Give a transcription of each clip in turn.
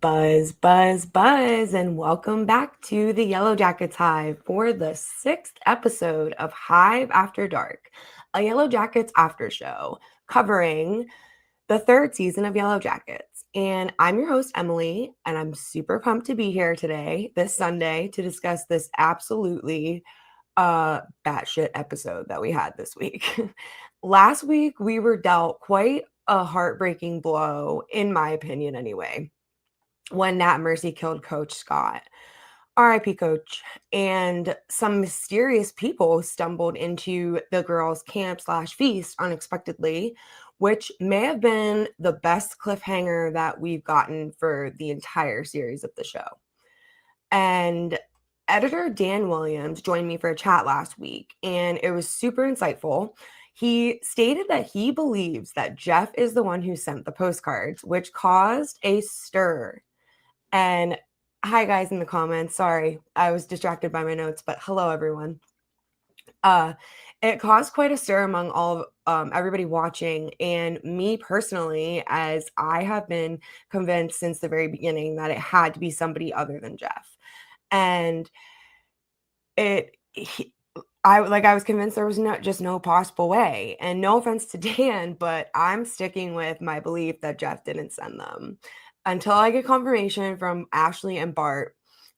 Buzz, buzz, buzz, and welcome back to the Yellowjackets Hive for the sixth episode of Hive After Dark, a Yellowjackets after show covering the third season of Yellowjackets. And I'm your host, Emily, and I'm super pumped to be here today, this Sunday, to discuss this absolutely batshit episode that we had this week. Last week, we were dealt quite a heartbreaking blow, in my opinion, anyway, when Nat Mercy killed Coach Scott. RIP Coach. And some mysterious people stumbled into the girls' camp / feast unexpectedly, which may have been the best cliffhanger that we've gotten for the entire series of the show. And editor Dan Williams joined me for a chat last week, and it was super insightful. He stated that he believes that Jeff is the one who sent the postcards, which caused a stir. And hi, guys, in the comments. Sorry, I was distracted by my notes, but hello, everyone. It caused quite a stir among all of everybody watching, and me personally, as I have been convinced since the very beginning that it had to be somebody other than Jeff. And I was convinced there was no possible way. And no offense to Dan, but I'm sticking with my belief that Jeff didn't send them. Until I get confirmation from Ashley and Bart,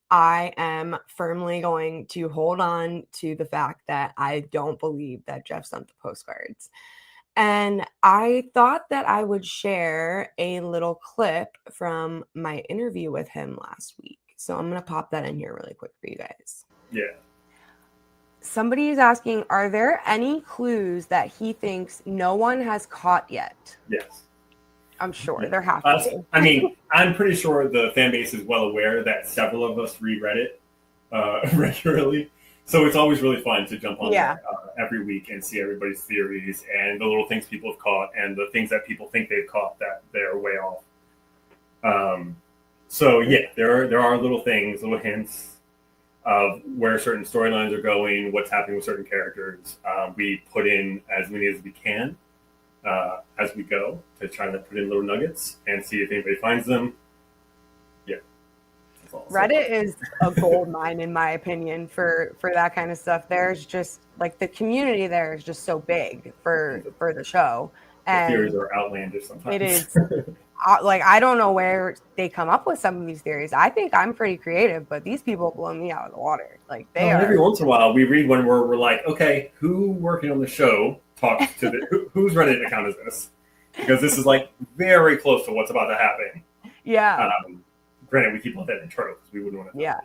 I am firmly going to hold on to the fact that I don't believe that Jeff sent the postcards. And I thought that I would share a little clip from my interview with him last week. So I'm going to pop that in here really quick for you guys. Yeah. Somebody is asking, are there any clues that he thinks no one has caught yet? Yes. I'm sure there have to be. I mean, I'm pretty sure the fan base is well aware that several of us read Reddit regularly. So it's always really fun to jump on there every week and see everybody's theories and the little things people have caught and the things that people think they've caught that they're way off. So yeah, there are little things, little hints of where certain storylines are going, what's happening with certain characters. We put in as many as we can as we go to try to put in little nuggets and see if anybody finds them. Yeah. Reddit is a gold mine, in my opinion, for that kind of stuff. There's just like the community there is just so big for the show. The theories are outlandish sometimes. It is like, I don't know where they come up with some of these theories. I think I'm pretty creative, but these people blow me out of the water. Like they are. Every once in a while, we read one where we're like, okay, who working on the show talks to whose Reddit account is this? Because this is like very close to what's about to happen. Yeah. Granted, we keep that internal because we wouldn't want to. Yeah.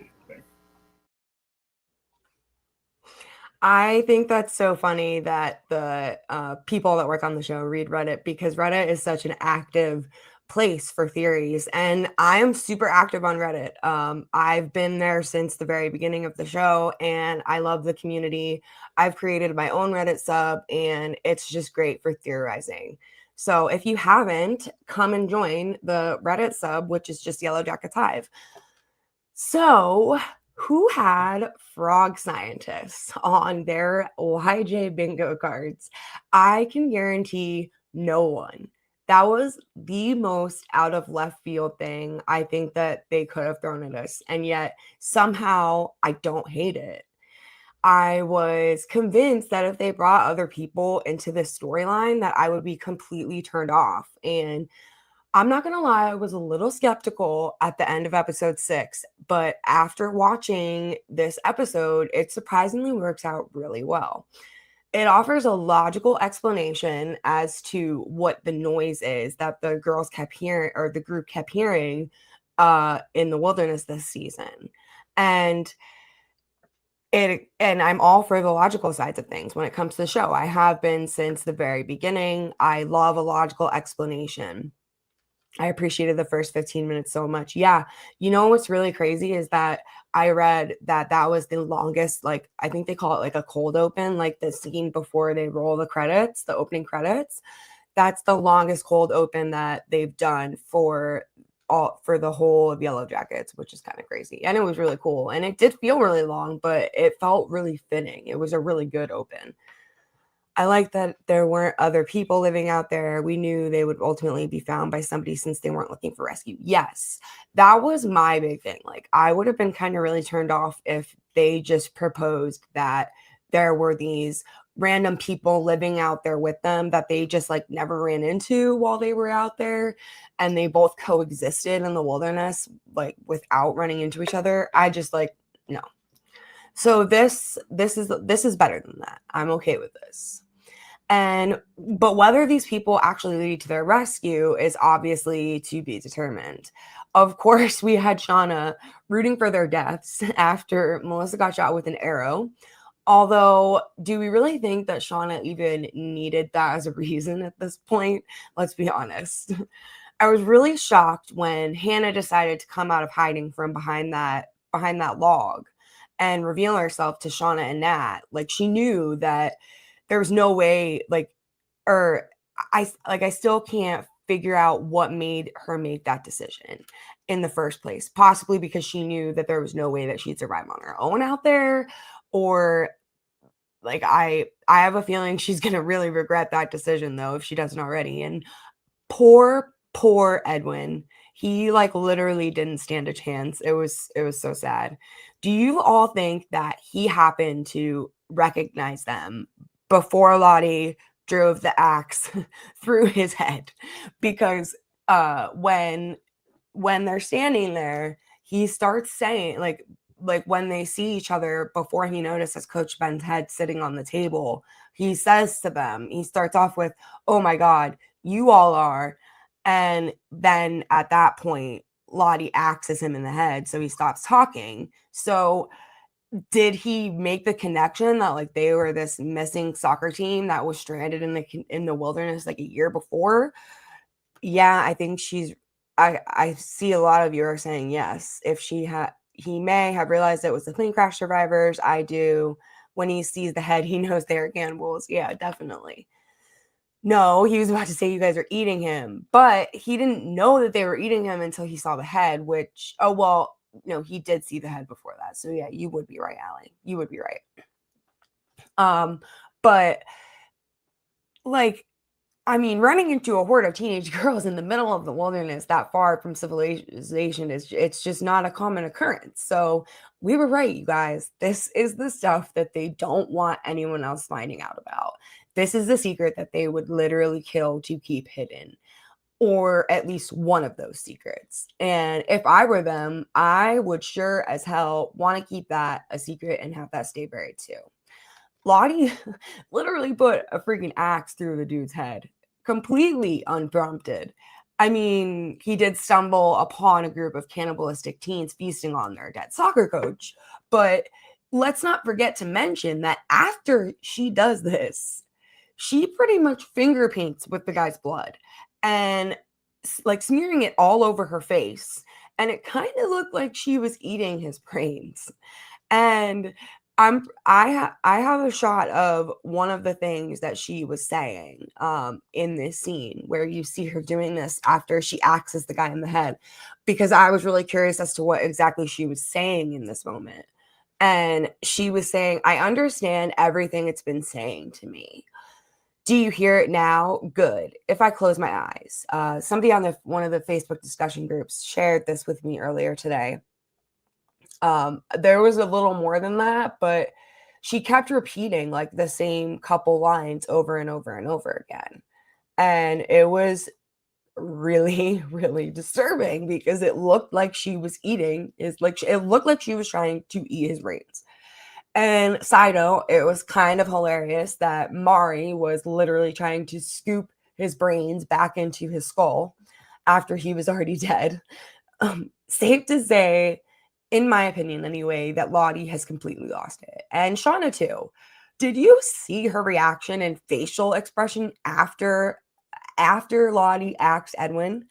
I think that's so funny that the people that work on the show read Reddit, because Reddit is such an active place for theories, and I'm super active on Reddit. I've been there since the very beginning of the show, and I love the community. I've created my own Reddit sub, and it's just great for theorizing. So if you haven't, come and join the Reddit sub, which is just Yellowjackets Hive. So who had frog scientists on their YJ bingo cards? I can guarantee no one. That was the most out of left field thing I think that they could have thrown at us. And yet somehow I don't hate it. I was convinced that if they brought other people into this storyline, that I would be completely turned off. And I'm not going to lie, I was a little skeptical at the end of episode 6, but after watching this episode, it surprisingly works out really well. It offers a logical explanation as to what the noise is that the girls kept hearing, or the group kept hearing in the wilderness this season. And I'm all for the logical sides of things when it comes to the show. I have been since the very beginning. I love a logical explanation. I appreciated the first 15 minutes so much. Yeah. You know what's really crazy is that I read that was the longest, like, I think they call it like a cold open, like the scene before they roll the credits, the opening credits. That's the longest cold open that they've done for the whole of Yellowjackets, which is kind of crazy. And it was really cool. And it did feel really long, but it felt really fitting. It was a really good open. I like that there weren't other people living out there. We knew they would ultimately be found by somebody since they weren't looking for rescue. Yes, that was my big thing. Like, I would have been kind of really turned off if they just proposed that there were these random people living out there with them that they just like never ran into while they were out there, and they both coexisted in the wilderness like without running into each other. I just like, no. So this is better than that. I'm okay with this. But whether these people actually lead to their rescue is obviously to be determined. Of course, we had Shauna rooting for their deaths after Melissa got shot with an arrow. Although, do we really think that Shauna even needed that as a reason at this point? Let's be honest. I was really shocked when Hannah decided to come out of hiding from behind that log and reveal herself to Shauna and Nat. Like, she knew that there was no way, like, or I still can't figure out what made her make that decision in the first place. Possibly because she knew that there was no way that she'd survive on her own out there, or like I have a feeling she's gonna really regret that decision though if she doesn't already. And poor Edwin. He like literally didn't stand a chance. It was so sad. Do you all think that he happened to recognize them before Lottie drove the axe through his head? Because when they're standing there, he starts saying like when they see each other before he notices Coach Ben's head sitting on the table, he says to them, he starts off with, "Oh my God, you all are." And then at that point, Lottie axes him in the head, so he stops talking. So did he make the connection that like they were this missing soccer team that was stranded in the wilderness like a year before? Yeah, I think I see a lot of you are saying yes. If he may have realized it was the plane crash survivors. I do. When he sees the head, he knows they're cannibals. Yeah, definitely. No, he was about to say you guys are eating him, but he didn't know that they were eating him until he saw the head, which, oh, well, no, he did see the head before that. So yeah, you would be right, Allie. You would be right. But like, I mean, running into a horde of teenage girls in the middle of the wilderness that far from civilization it's just not a common occurrence. So we were right, you guys. This is the stuff that they don't want anyone else finding out about. This is the secret that they would literally kill to keep hidden, or at least one of those secrets. And if I were them, I would sure as hell want to keep that a secret and have that stay buried too. Lottie literally put a freaking axe through the dude's head, completely unprompted. I mean, he did stumble upon a group of cannibalistic teens feasting on their dead soccer coach, but let's not forget to mention that after she does this, she pretty much finger paints with the guy's blood and like smearing it all over her face. And it kind of looked like she was eating his brains. And I have a shot of one of the things that she was saying in this scene where you see her doing this after she axes the guy in the head, because I was really curious as to what exactly she was saying in this moment. And she was saying, "I understand everything it's been saying to me. Do you hear it now? Good. If I close my eyes." Somebody on one of the Facebook discussion groups shared this with me earlier today. There was a little more than that, but she kept repeating like the same couple lines over and over and over again. And it was really, really disturbing because it looked like she was it looked like she was trying to eat his brains. And side note, it was kind of hilarious that Mari was literally trying to scoop his brains back into his skull after he was already dead. Safe to say, in my opinion anyway, that Lottie has completely lost it. And Shauna too. Did you see her reaction and facial expression after Lottie axed Edwin?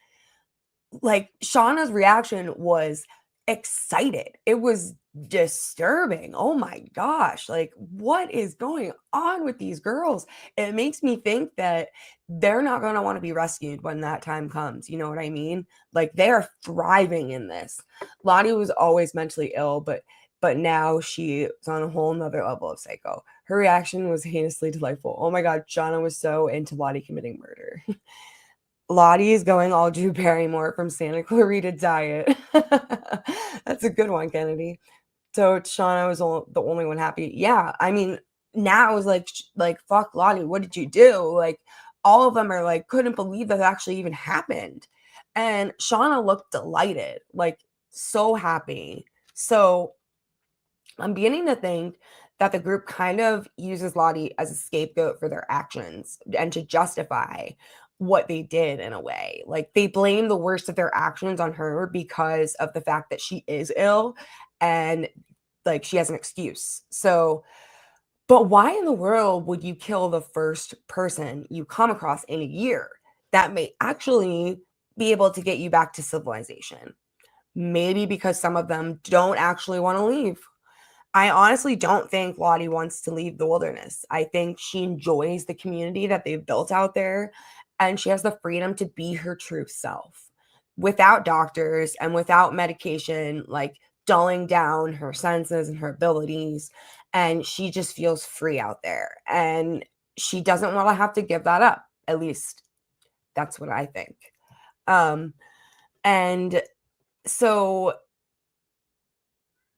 Like, Shauna's reaction was excited. It was disturbing. Oh my gosh. Like, what is going on with these girls? It makes me think that they're not going to want to be rescued when that time comes. You know what I mean? Like, they are thriving in this. Lottie was always mentally ill, but but now she's on a whole nother level of psycho. Her reaction was heinously delightful. Oh my god, Shauna was so into Lottie committing murder. Lottie is going all Drew Barrymore from Santa Clarita Diet. That's a good one, Kennedy. So Shauna was the only one happy. Yeah, I mean, now it was like fuck Lottie, what did you do? Like, all of them are like couldn't believe that actually even happened, and Shauna looked delighted, like so happy. So I'm beginning to think that the group kind of uses Lottie as a scapegoat for their actions and to justify what they did in a way. Like, they blame the worst of their actions on her because of the fact that she is ill and like she has an excuse. So, but why in the world would you kill the first person you come across in a year that may actually be able to get you back to civilization? Maybe because some of them don't actually want to leave. I honestly don't think Lottie wants to leave the wilderness. I think she enjoys the community that they've built out there, and she has the freedom to be her true self without doctors and without medication, like dulling down her senses and her abilities. And she just feels free out there. And she doesn't want to have to give that up. At least that's what I think. And so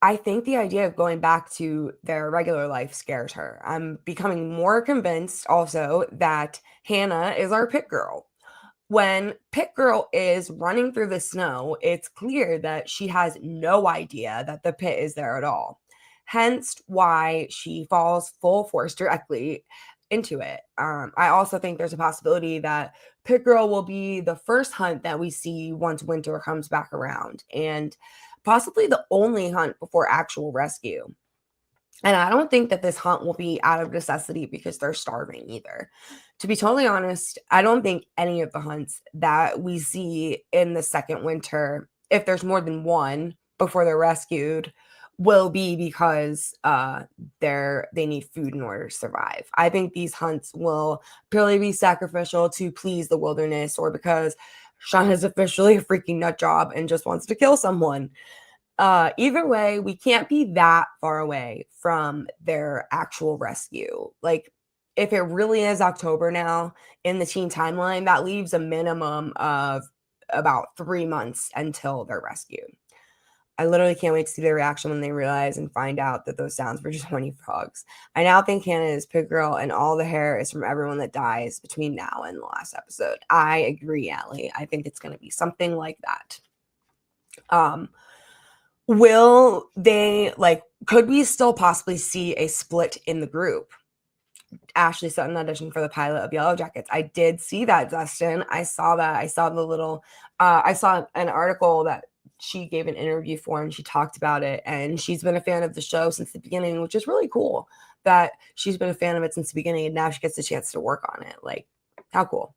I think the idea of going back to their regular life scares her. I'm becoming more convinced also that Hannah is our pit girl. When Pit Girl is running through the snow, it's clear that she has no idea that the pit is there at all. Hence why she falls full force directly into it. I also think there's a possibility that Pit Girl will be the first hunt that we see once winter comes back around, and possibly the only hunt before actual rescue. And I don't think that this hunt will be out of necessity because they're starving either. To be totally honest, I don't think any of the hunts that we see in the second winter, if there's more than one before they're rescued, will be because they need food in order to survive. I think these hunts will purely be sacrificial to please the wilderness, or because Sean is officially a freaking nut job and just wants to kill someone. Either way, we can't be that far away from their actual rescue. Like, if it really is October now in the teen timeline, that leaves a minimum of about 3 months until they're rescued. I literally can't wait to see their reaction when they realize and find out that those sounds were just horny frogs. I now think Hannah is Pig Girl, and all the hair is from everyone that dies between now and the last episode. I agree, Allie. I think it's going to be something like that. Will they, like, could we still possibly see a split in the group? Ashley Sutton auditioned for the pilot of Yellowjackets. I did see that, Dustin. I saw that. I saw the little, I saw an article that she gave an interview for, and she talked about it. And she's been a fan of the show since the beginning, which is really cool that she's been a fan of it since the beginning, and now she gets the chance to work on it. Like, how cool.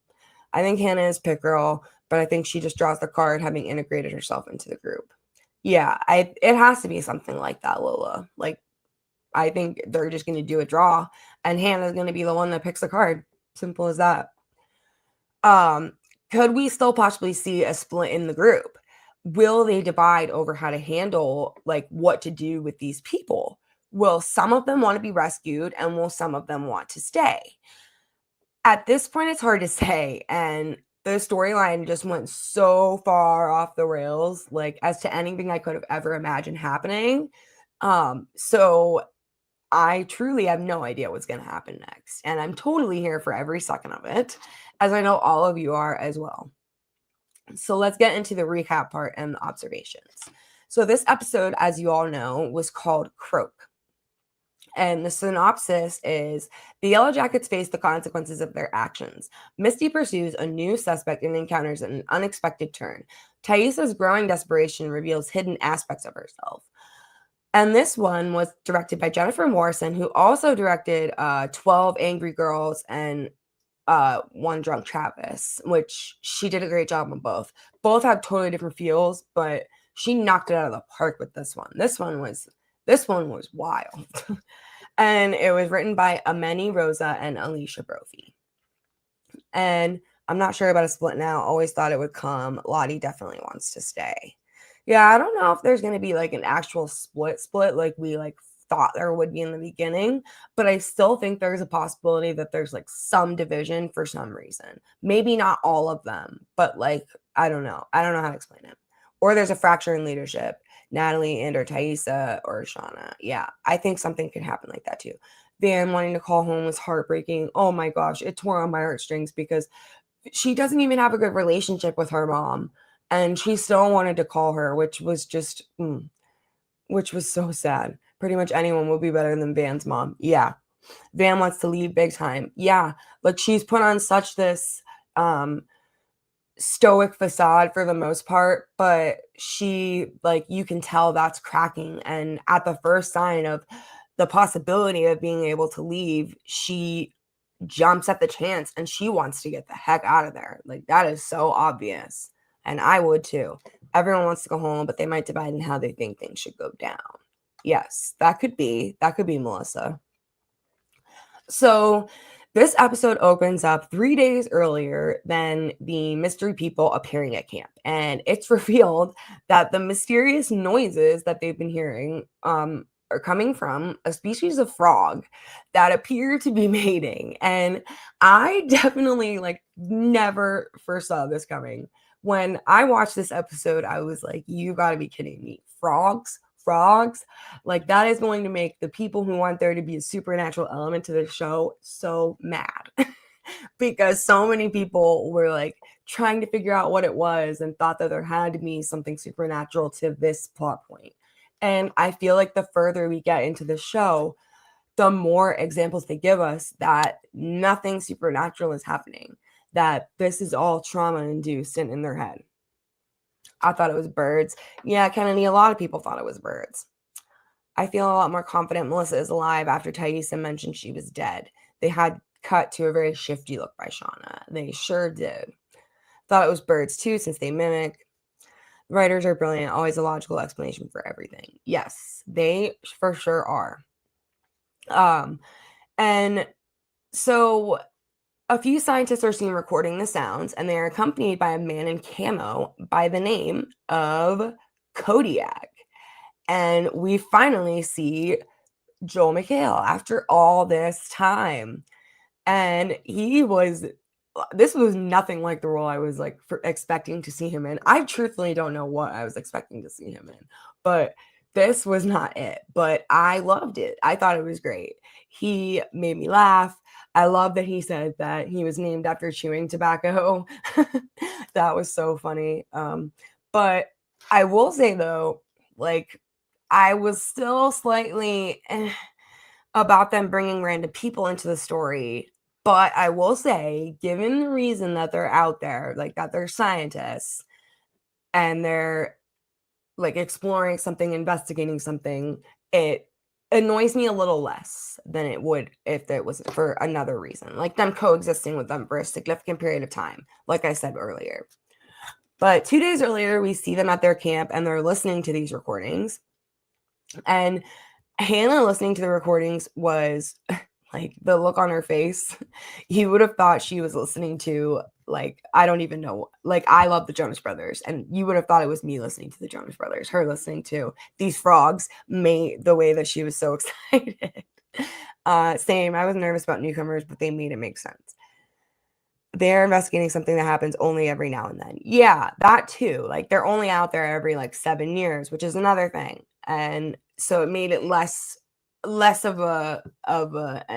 I think Hannah is Pit Girl, but I think she just draws the card having integrated herself into the group. Yeah, it has to be something like that, Lola. Like, I think they're just going to do a draw, and Hannah's going to be the one that picks the card. Simple as that. Could we still possibly see a split in the group? Will they divide over how to handle, like, what to do with these people? Will some of them want to be rescued, and will some of them want to stay? At this point, it's hard to say, and the storyline just went so far off the rails, like, as to anything I could have ever imagined happening. So I truly have no idea what's going to happen next, and I'm totally here for every second of it, as I know all of you are as well. So let's get into the recap part and the observations. So this episode, as you all know, was called Croak. And the synopsis is: the Yellowjackets face the consequences of their actions. Misty pursues a new suspect and encounters an unexpected turn. Thaisa's growing desperation reveals hidden aspects of herself. And this one was directed by Jennifer Morrison, who also directed 12 Angry Girls and One Drunk Travis, which she did a great job on both. Both had totally different feels, but she knocked it out of the park with this one. This one was wild. And it was written by Ameni Rosa and Alicia Brophy. And I'm not sure about a split now. Always thought it would come. Lottie definitely wants to stay. Yeah, I don't know if there's gonna be like an actual split like we like thought there would be in the beginning, but I still think there's a possibility that there's like some division for some reason. Maybe not all of them, but like I don't know. I don't know how to explain it. Or there's a fracture in leadership. Natalie and or Thaisa or Shauna. Yeah, I think something could happen like that too. Van wanting to call home was heartbreaking. Oh my gosh, it tore on my heartstrings because she doesn't even have a good relationship with her mom, and she still wanted to call her, which was just which was so sad. Pretty much anyone would be better than Van's mom. Yeah. Van wants to leave big time. Yeah. Like she's put on such this um stoic facade for the most part, but she like you can tell that's cracking, and at the first sign of the possibility of being able to leave, she jumps at the chance and she wants to get the heck out of there. Like that is so obvious. And I would too. Everyone wants to go home, but they might divide in how they think things should go down. Yes, that could be Melissa. So this episode opens up 3 days earlier than the mystery people appearing at camp. And it's revealed that the mysterious noises that they've been hearing are coming from a species of frog that appear to be mating. And I definitely like never foresaw this coming. When I watched this episode, I was like, you gotta be kidding me. Frogs. Like that is going to make the people who want there to be a supernatural element to the show so mad. Because so many people were like trying to figure out what it was and thought that there had to be something supernatural to this plot point. And I feel like the further we get into the show, the more examples they give us that nothing supernatural is happening, that this is all trauma induced and in their head. I thought it was birds. Yeah, Kennedy, a lot of people thought it was birds. I feel a lot more confident Melissa is alive after Thaisa mentioned she was dead. They had cut to a very shifty look by Shauna. They sure did. Thought it was birds too, since they mimic. Writers are brilliant. Always a logical explanation for everything. Yes, they for sure are. And so a few scientists are seen recording the sounds, and they are accompanied by a man in camo by the name of Kodiak. And we finally see Joel McHale after all this time. And this was nothing like the role I was like expecting to see him in. I truthfully don't know what I was expecting to see him in, but this was not it. But I loved it. I thought it was great. He made me laugh. I love that he said that he was named after chewing tobacco. That was so funny. But I will say though, like I was still slightly about them bringing random people into the story. But I will say, given the reason that they're out there, like that they're scientists and they're like exploring something, investigating something, it annoys me a little less than it would if it was for another reason, like them coexisting with them for a significant period of time, like I said earlier. But 2 days earlier, we see them at their camp and they're listening to these recordings. And Hannah listening to the recordings was like the look on her face. You would have thought she was listening to like, I don't even know. Like I love the Jonas Brothers, and you would have thought it was me listening to the Jonas Brothers, her listening to these frogs made the way that she was so excited. Same. I was nervous about newcomers, but they made it make sense. They're investigating something that happens only every now and then. Yeah, that too. Like they're only out there every like 7 years, which is another thing. And so it made it less of a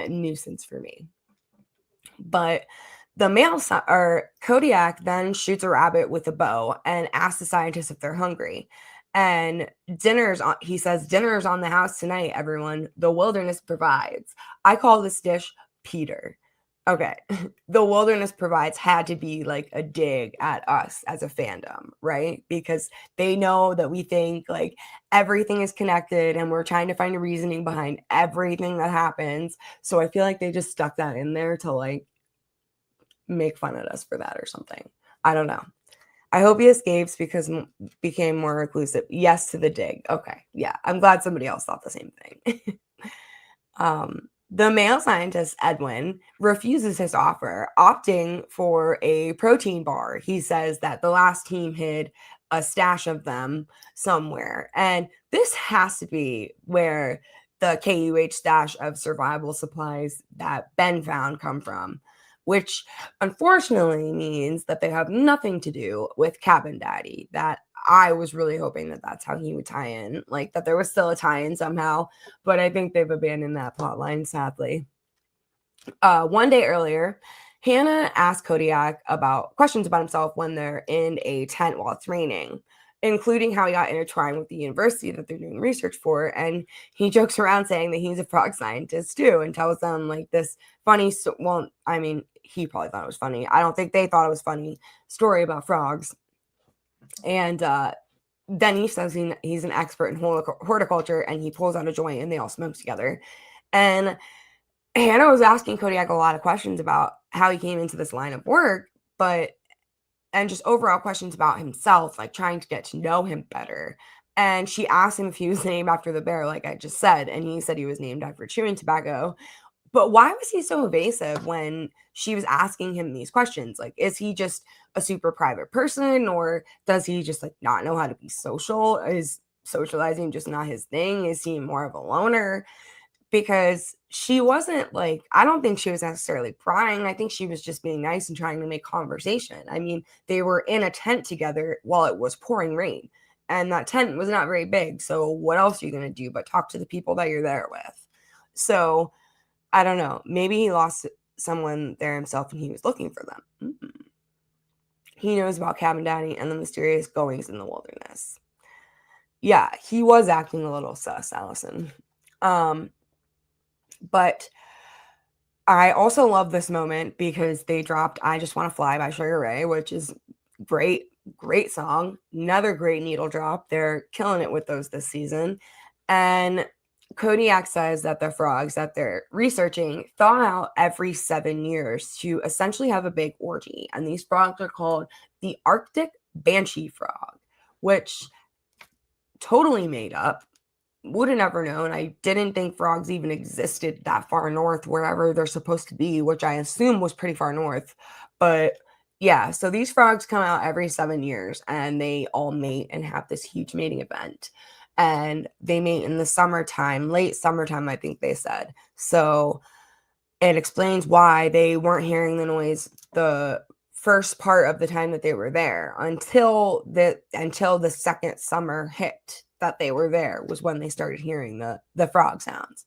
nuisance for me. But the male or Kodiak then shoots a rabbit with a bow and asks the scientists if they're hungry. And he says, dinner's on the house tonight, everyone. The wilderness provides. I call this dish Peter. Okay. The wilderness provides had to be like a dig at us as a fandom, right? Because they know that we think like everything is connected and we're trying to find a reasoning behind everything that happens. So I feel like they just stuck that in there to like make fun at us for that or something. I don't know. I hope he escapes because became more reclusive. Yes to the dig. Okay. Yeah. I'm glad somebody else thought the same thing. The male scientist, Edwin, refuses his offer, opting for a protein bar. He says that the last team hid a stash of them somewhere. And this has to be where the KUH stash of survival supplies that Ben found come from, which unfortunately means that they have nothing to do with Cabin Daddy. That I was really hoping that that's how he would tie in, like that there was still a tie-in somehow, but I think they've abandoned that plot line, sadly. One day earlier, Hannah asked Kodiak about questions about himself when they're in a tent while it's raining, including how he got intertwined with the university that they're doing research for. And he jokes around saying that he's a frog scientist too, and tells them like this funny, well, I mean, he probably thought it was funny. I don't think they thought it was funny story about frogs. And then he says he's an expert in horticulture, and he pulls out a joint and they all smoke together. And Hannah was asking Kodiak a lot of questions about how he came into this line of work, and just overall questions about himself, like trying to get to know him better. And she asked him if he was named after the bear, like I just said, and he said he was named after chewing tobacco. But why was he so evasive when she was asking him these questions? Like, is he just a super private person, or does he just like not know how to be social? Is socializing just not his thing? Is he more of a loner? Because she wasn't like, I don't think she was necessarily prying. I think she was just being nice and trying to make conversation. I mean, they were in a tent together while it was pouring rain, and that tent was not very big. So what else are you going to do but talk to the people that you're there with? So I don't know. Maybe he lost someone there himself and he was looking for them. He knows about Cabin Daddy and the mysterious goings in the wilderness. Yeah, he was acting a little sus, Allison. But I also love this moment because they dropped I Just Want to Fly by Sugar Ray, which is great song. Another great needle drop. They're killing it with those this season. And Kodiak says that the frogs that they're researching thaw out every 7 years to essentially have a big orgy. And these frogs are called the Arctic Banshee frog, which totally made up. Would have never known. I didn't think frogs even existed that far north, wherever they're supposed to be, which I assume was pretty far north. But yeah, so these frogs come out every 7 years and they all mate and have this huge mating event. And they mate in the summertime, late summertime, I think they said. So it explains why they weren't hearing the noise the first part of the time that they were there until the second summer hit that they were there was when they started hearing the frog sounds.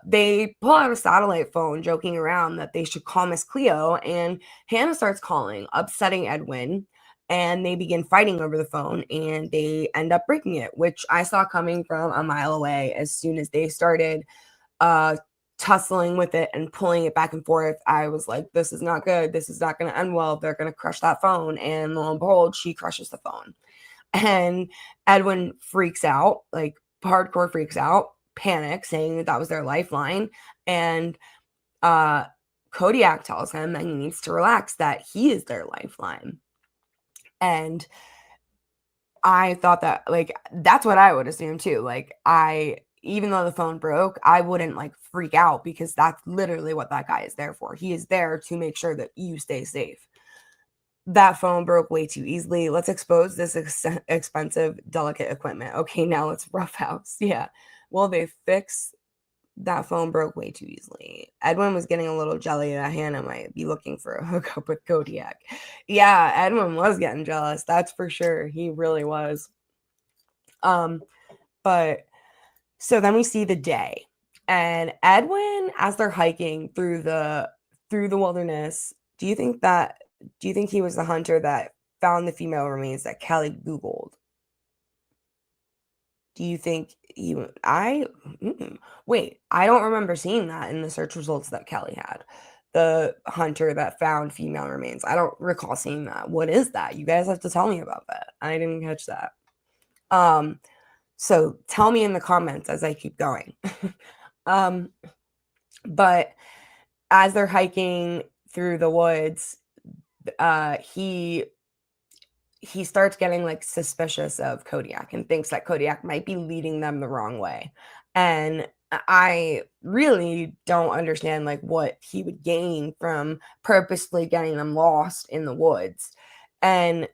They pull out a satellite phone joking around that they should call Miss Cleo, and Hannah starts calling, upsetting Edwin, and they begin fighting over the phone and they end up breaking it, which I saw coming from a mile away. As soon as they started tussling with it and pulling it back and forth, I was like, this is not good. This is not going to end well. They're going to crush that phone. And lo and behold, she crushes the phone. And Edwin freaks out, like hardcore freaks out, panics, saying that was their lifeline. And Kodiak tells him that he needs to relax, that he is their lifeline. And I thought that, like, that's what I would assume too. Like, even though the phone broke, I wouldn't like freak out, because that's literally what that guy is there for. He is there to make sure that you stay safe. That phone broke way too easily. Let's expose this expensive, delicate equipment. Okay, now let's roughhouse. Yeah. Well, they fix that phone broke way too easily. Edwin was getting a little jelly that Hannah might be looking for a hookup with Kodiak. Yeah, Edwin was getting jealous. That's for sure. He really was. But so then we see the day, and Edwin, as they're hiking through the wilderness, do you think he was the hunter that found the female remains that Kelly Googled? Do you think wait, I don't remember seeing that in the search results that Kelly had. The hunter that found female remains. I don't recall seeing that. What is that? You guys have to tell me about that. I didn't catch that. So tell me in the comments as I keep going. But as they're hiking through the woods, he starts getting like suspicious of Kodiak and thinks that Kodiak might be leading them the wrong way. And I really don't understand like what he would gain from purposely getting them lost in the woods. And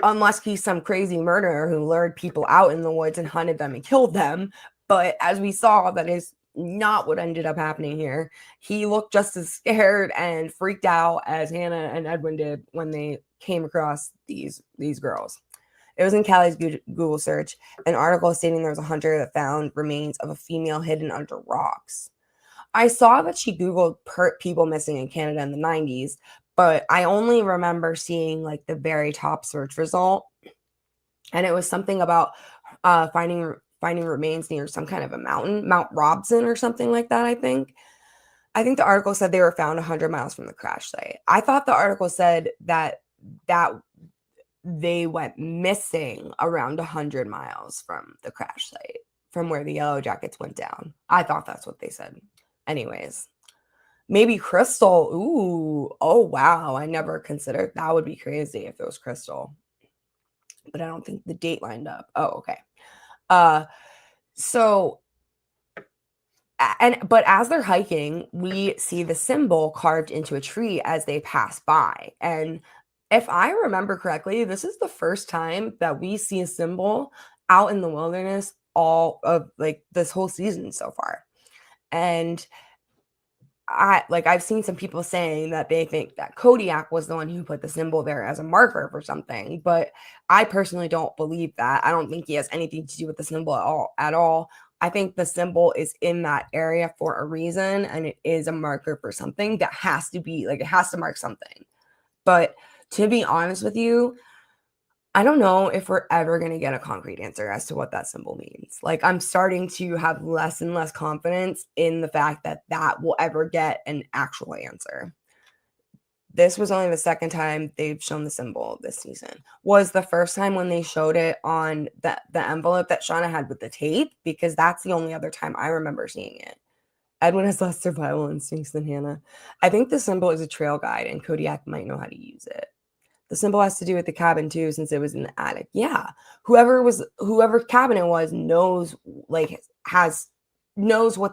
unless he's some crazy murderer who lured people out in the woods and hunted them and killed them. But as we saw, that is not what ended up happening here. He looked just as scared and freaked out as Hannah and Edwin did when they came across these girls. It was in Callie's Google search, an article stating there was a hunter that found remains of a female hidden under rocks. I saw that she Googled people missing in Canada in the 90s, but I only remember seeing like the very top search result. And it was something about finding remains near some kind of a mountain, Mount Robson or something like that, I think. I think the article said they were found 100 miles from the crash site. I thought the article said that they went missing around 100 miles from the crash site, from where the Yellowjackets went down. I thought that's what they said. Anyways, maybe Crystal. Ooh, oh wow, I never considered that. Would be crazy if it was Crystal, but I don't think the date lined up. Oh, okay. But as they're hiking, we see the symbol carved into a tree as they pass by. And if I remember correctly, this is the first time that we see a symbol out in the wilderness all of like this whole season so far. And I've seen some people saying that they think that Kodiak was the one who put the symbol there as a marker for something, but I personally don't believe that. I don't think he has anything to do with the symbol at all. I think the symbol is in that area for a reason, and it is a marker for something that has to be like, it has to mark something. But to be honest with you, I don't know if we're ever going to get a concrete answer as to what that symbol means. Like, I'm starting to have less and less confidence in the fact that that will ever get an actual answer. This was only the second time they've shown the symbol this season. Was the first time when they showed it on the envelope that Shauna had with the tape, because that's the only other time I remember seeing it. Edwin has less survival instincts than Hannah. I think the symbol is a trail guide, and Kodiak might know how to use it. The symbol has to do with the cabin too, since it was in the attic. Yeah, whoever cabin it was knows what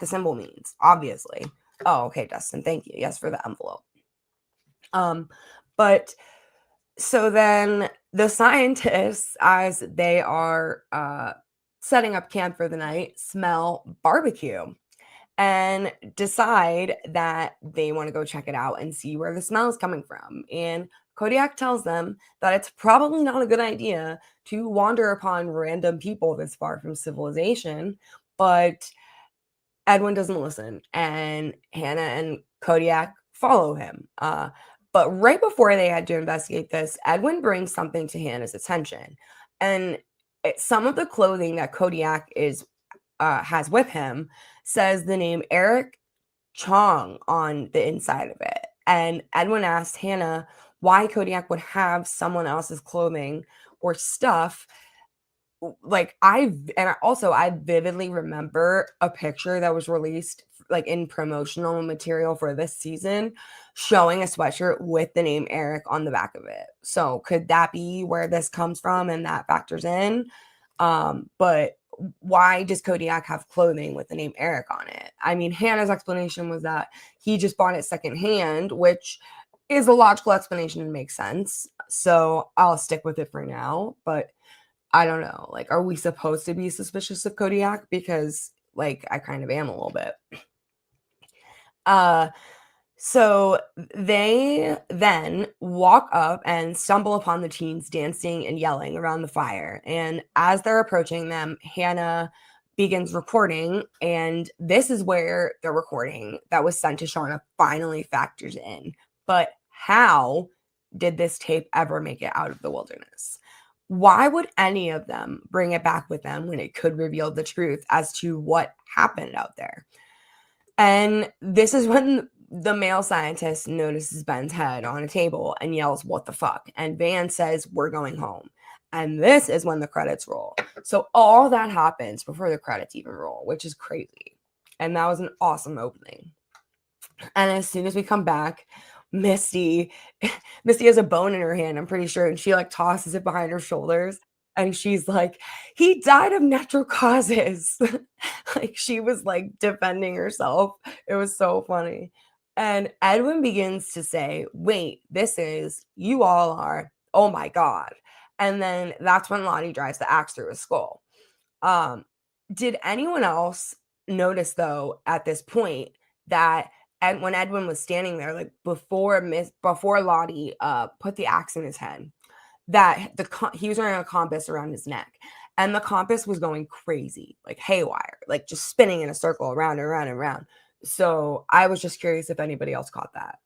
the symbol means. Obviously. Oh, okay, Dustin. Thank you. Yes, for the envelope. But so then the scientists, as they are setting up camp for the night, smell barbecue and decide that they want to go check it out and see where the smell is coming from. And Kodiak tells them that it's probably not a good idea to wander upon random people this far from civilization, but Edwin doesn't listen, and Hannah and Kodiak follow him. But right before they had to investigate this, Edwin brings something to Hannah's attention, and some of the clothing that Kodiak has with him says the name Eric Chong on the inside of it. And Edwin asked Hannah why Kodiak would have someone else's clothing or stuff. Like I vividly remember a picture that was released like in promotional material for this season showing a sweatshirt with the name Eric on the back of it. So could that be where this comes from and that factors in? But why does Kodiak have clothing with the name Eric on it? I mean, Hannah's explanation was that he just bought it secondhand, which is a logical explanation and makes sense. So I'll stick with it for now. But I don't know. Like, are we supposed to be suspicious of Kodiak? Because, like, I kind of am a little bit. So they then walk up and stumble upon the teens dancing and yelling around the fire. And as they're approaching them, Hannah begins recording. And this is where the recording that was sent to Shauna finally factors in. But how did this tape ever make it out of the wilderness? Why would any of them bring it back with them when it could reveal the truth as to what happened out there? And this is when the male scientist notices Ben's head on a table and yells, "What the fuck?" And Van says, "We're going home." And this is when the credits roll. So all that happens before the credits even roll, which is crazy. And that was an awesome opening. And as soon as we come back, Misty has a bone in her hand, I'm pretty sure, and she like tosses it behind her shoulders, and she's like, "He died of natural causes." Like she was like defending herself. It was so funny. And Edwin begins to say, "Wait, you all are, oh my God." And then that's when Lottie drives the axe through his skull. Did anyone else notice, though, at this point that when Edwin was standing there, like before Lottie put the axe in his head, that he was wearing a compass around his neck, and the compass was going crazy, like haywire, like just spinning in a circle around and around and around. So I was just curious if anybody else caught that,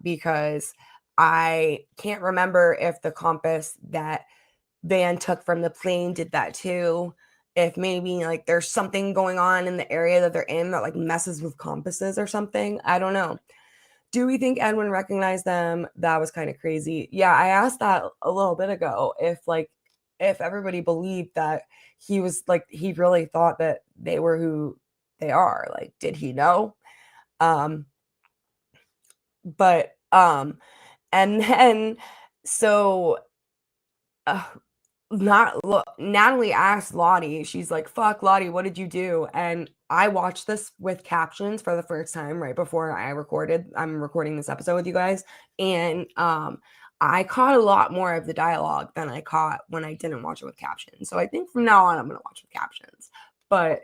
because I can't remember if the compass that Van took from the plane did that too. If maybe like there's something going on in the area that they're in that like messes with compasses or something. I don't know. Do we think Edwin recognized them? That was kind of crazy. Yeah, I asked that a little bit ago. If everybody believed that he was like, he really thought that they were who they are. Like, did he know? But and then so Natalie asked Lottie, she's like, fuck Lottie, what did you do? And I watched this with captions for the first time right before I'm recording this episode with you guys. And I caught a lot more of the dialogue than I caught when I didn't watch it with captions. So I think from now on I'm gonna watch with captions. But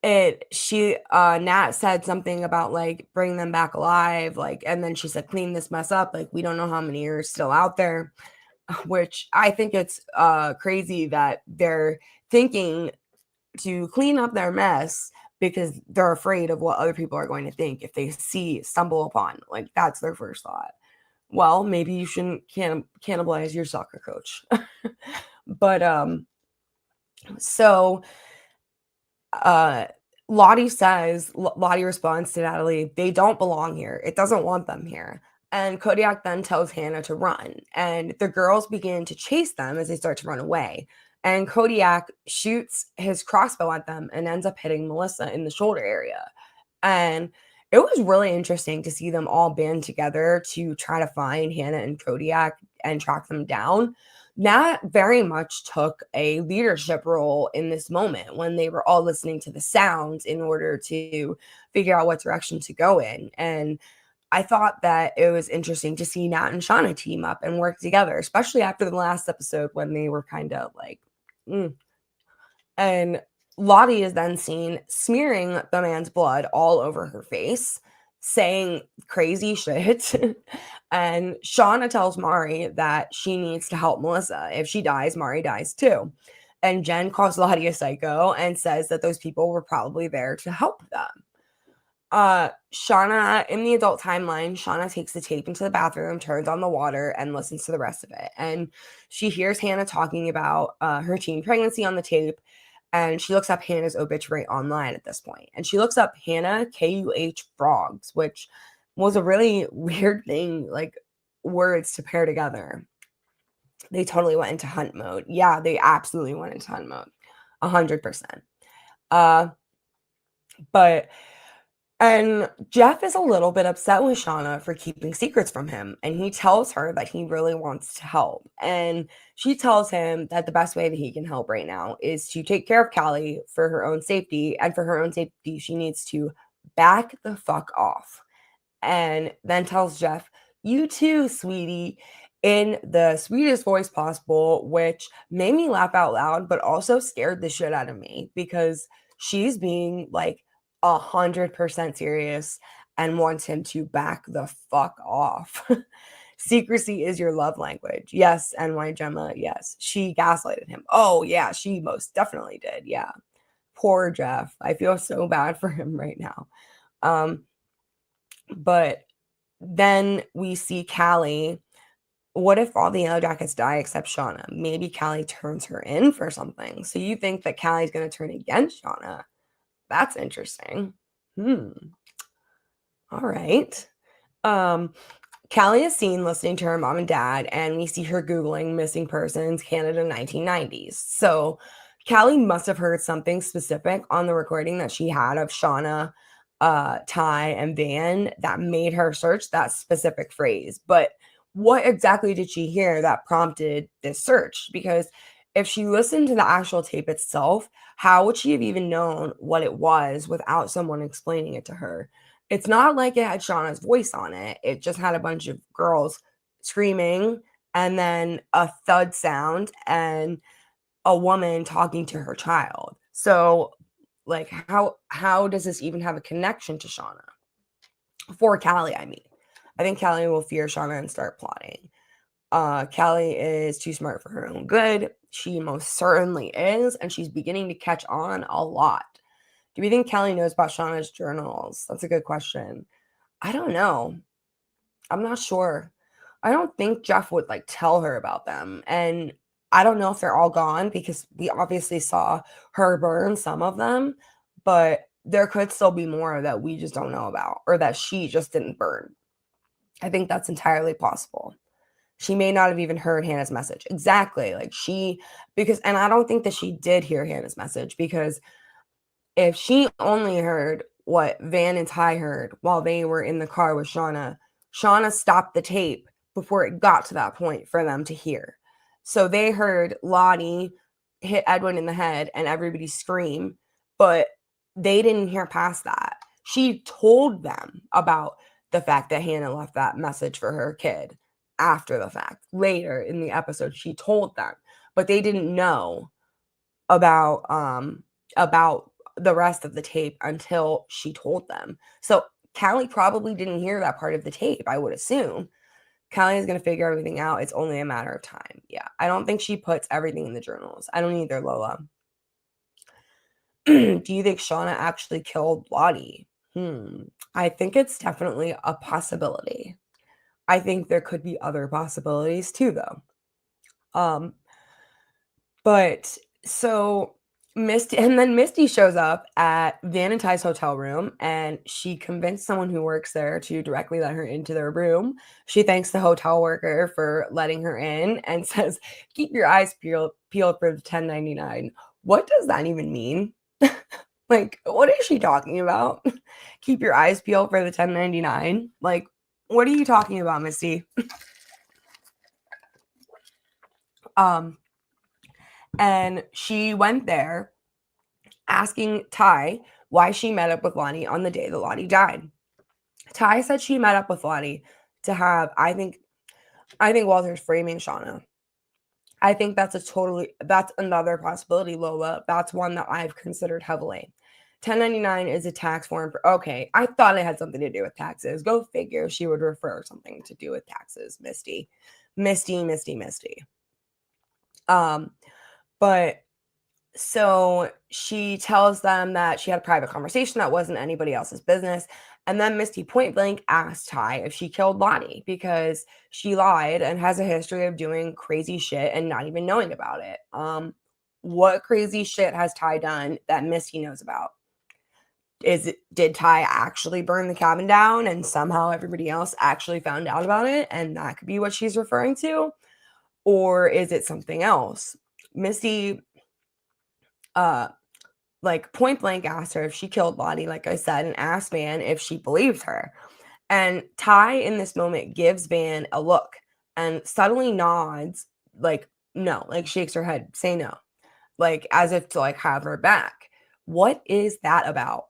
Nat said something about like bring them back alive, like, and then she said clean this mess up, like we don't know how many are still out there. Which I think it's crazy that they're thinking to clean up their mess because they're afraid of what other people are going to think if they stumble upon. Like, that's their first thought. Well, maybe you shouldn't cannibalize your soccer coach. But so Lottie responds to Natalie, they don't belong here. It doesn't want them here. And Kodiak then tells Hannah to run, and the girls begin to chase them as they start to run away. And Kodiak shoots his crossbow at them and ends up hitting Melissa in the shoulder area. And it was really interesting to see them all band together to try to find Hannah and Kodiak and track them down. Nat very much took a leadership role in this moment when they were all listening to the sounds in order to figure out what direction to go in. And I thought that it was interesting to see Nat and Shauna team up and work together, especially after the last episode when they were kind of like, And Lottie is then seen smearing the man's blood all over her face, saying crazy shit. And Shauna tells Mari that she needs to help Melissa. If she dies, Mari dies too. And Jen calls Lottie a psycho and says that those people were probably there to help them. Shauna, in the adult timeline, Shauna takes the tape into the bathroom, turns on the water, and listens to the rest of it. And she hears Hannah talking about her teen pregnancy on the tape, and she looks up Hannah's obituary online at this point. And she looks up Hannah KUH frogs, which was a really weird thing, like words to pair together. They totally went into hunt mode. Yeah, they absolutely went into hunt mode. 100%. And Jeff is a little bit upset with Shauna for keeping secrets from him. And he tells her that he really wants to help. And she tells him that the best way that he can help right now is to take care of Callie for her own safety. And for her own safety, she needs to back the fuck off. And then tells Jeff, you too, sweetie, in the sweetest voice possible, which made me laugh out loud, but also scared the shit out of me because she's being like 100% serious and wants him to back the fuck off. Secrecy is your love language. Yes, NY Gemma, yes. She gaslighted him. Oh, yeah, she most definitely did. Yeah. Poor Jeff. I feel so bad for him right now. But then we see Callie. What if all the Yellowjackets die except Shauna? Maybe Callie turns her in for something. So you think that Callie's going to turn against Shauna? That's interesting. All right. Callie is seen listening to her mom and dad, and we see her Googling missing persons Canada 1990s. So Callie must have heard something specific on the recording that she had of Shauna, Ty, and Van that made her search that specific phrase. But what exactly did she hear that prompted this search? Because if she listened to the actual tape itself, how would she have even known what it was without someone explaining it to her? It's not like it had Shauna's voice on it. It just had a bunch of girls screaming and then a thud sound and a woman talking to her child. So, like, how does this even have a connection to Shauna? For Callie, I mean. I think Callie will fear Shauna and start plotting. Callie is too smart for her own good. She most certainly is, and she's beginning to catch on a lot. Do we think Callie knows about Shauna's journals? That's a good question. I don't know. I'm not sure. I don't think Jeff would like tell her about them. And I don't know if they're all gone because we obviously saw her burn some of them, but there could still be more that we just don't know about or that she just didn't burn. I think that's entirely possible. She may not have even heard Hannah's message. Exactly. And I don't think that she did hear Hannah's message because if she only heard what Van and Ty heard while they were in the car with Shauna, Shauna stopped the tape before it got to that point for them to hear. So they heard Lottie hit Edwin in the head and everybody scream, but they didn't hear past that. She told them about the fact that Hannah left that message for her kid after the fact. Later in the episode, she told them, but they didn't know about the rest of the tape until she told them. So Callie probably didn't hear that part of the tape, I would assume. Callie is going to figure everything out. It's only a matter of time. Yeah. I don't think she puts everything in the journals. I don't either, Lola. Do you think Shauna actually killed Lottie? I think it's definitely a possibility. I think there could be other possibilities too, though. But so Misty shows up at Van and Ty's hotel room and she convinced someone who works there to directly let her into their room. She thanks the hotel worker for letting her in and says, "Keep your eyes peeled for the 1099. What does that even mean? Like, what is she talking about? Keep your eyes peeled for the 1099? Like, what are you talking about, Misty? And she went there asking Ty why she met up with Lonnie on the day that Lottie died. Ty said she met up with Lottie to have, I think Walter's framing Shauna. I think that's another possibility, Lola. That's one that I've considered heavily. 1099 is a tax form for, okay, I thought it had something to do with taxes. Go figure she would refer something to do with taxes, Misty. But so she tells them that she had a private conversation that wasn't anybody else's business. And then Misty point blank asked Ty if she killed Lottie because she lied and has a history of doing crazy shit and not even knowing about it. What crazy shit has Ty done that Misty knows about? Did Ty actually burn the cabin down and somehow everybody else actually found out about it? And that could be what she's referring to? Or is it something else? Misty point blank asked her if she killed Lottie, like I said, and asked Van if she believes her. And Ty in this moment gives Van a look and subtly nods, like, no, like shakes her head, say no, like as if to like have her back. What is that about?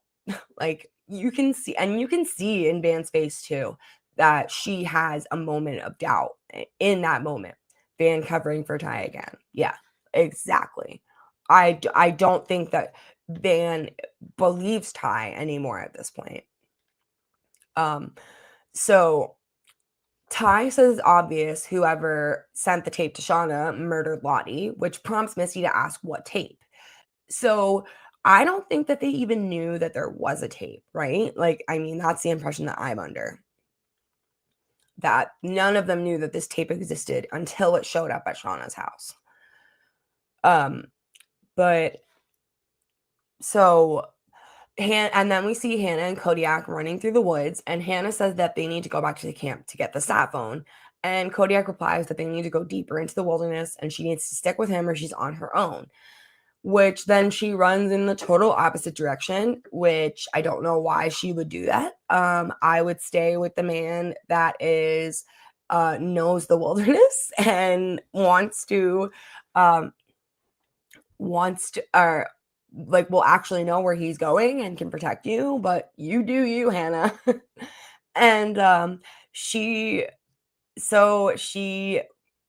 Like you can see in Van's face too, that she has a moment of doubt in that moment. Van covering for Ty again. Yeah, exactly. I don't think that Van believes Ty anymore at this point. So Ty says obvious whoever sent the tape to Shauna murdered Lottie, which prompts Misty to ask what tape. So I don't think that they even knew that there was a tape, right? Like, I mean, that's the impression that I'm under. That none of them knew that this tape existed until it showed up at Shauna's house. But so and then we see Hannah and Kodiak running through the woods, and Hannah says that they need to go back to the camp to get the sat phone. And Kodiak replies that they need to go deeper into the wilderness and she needs to stick with him or she's on her own. Which then she runs in the total opposite direction, which I don't know why she would do that. I would stay with the man that is knows the wilderness and wants to will actually know where he's going and can protect you, but you do you, Hannah. And she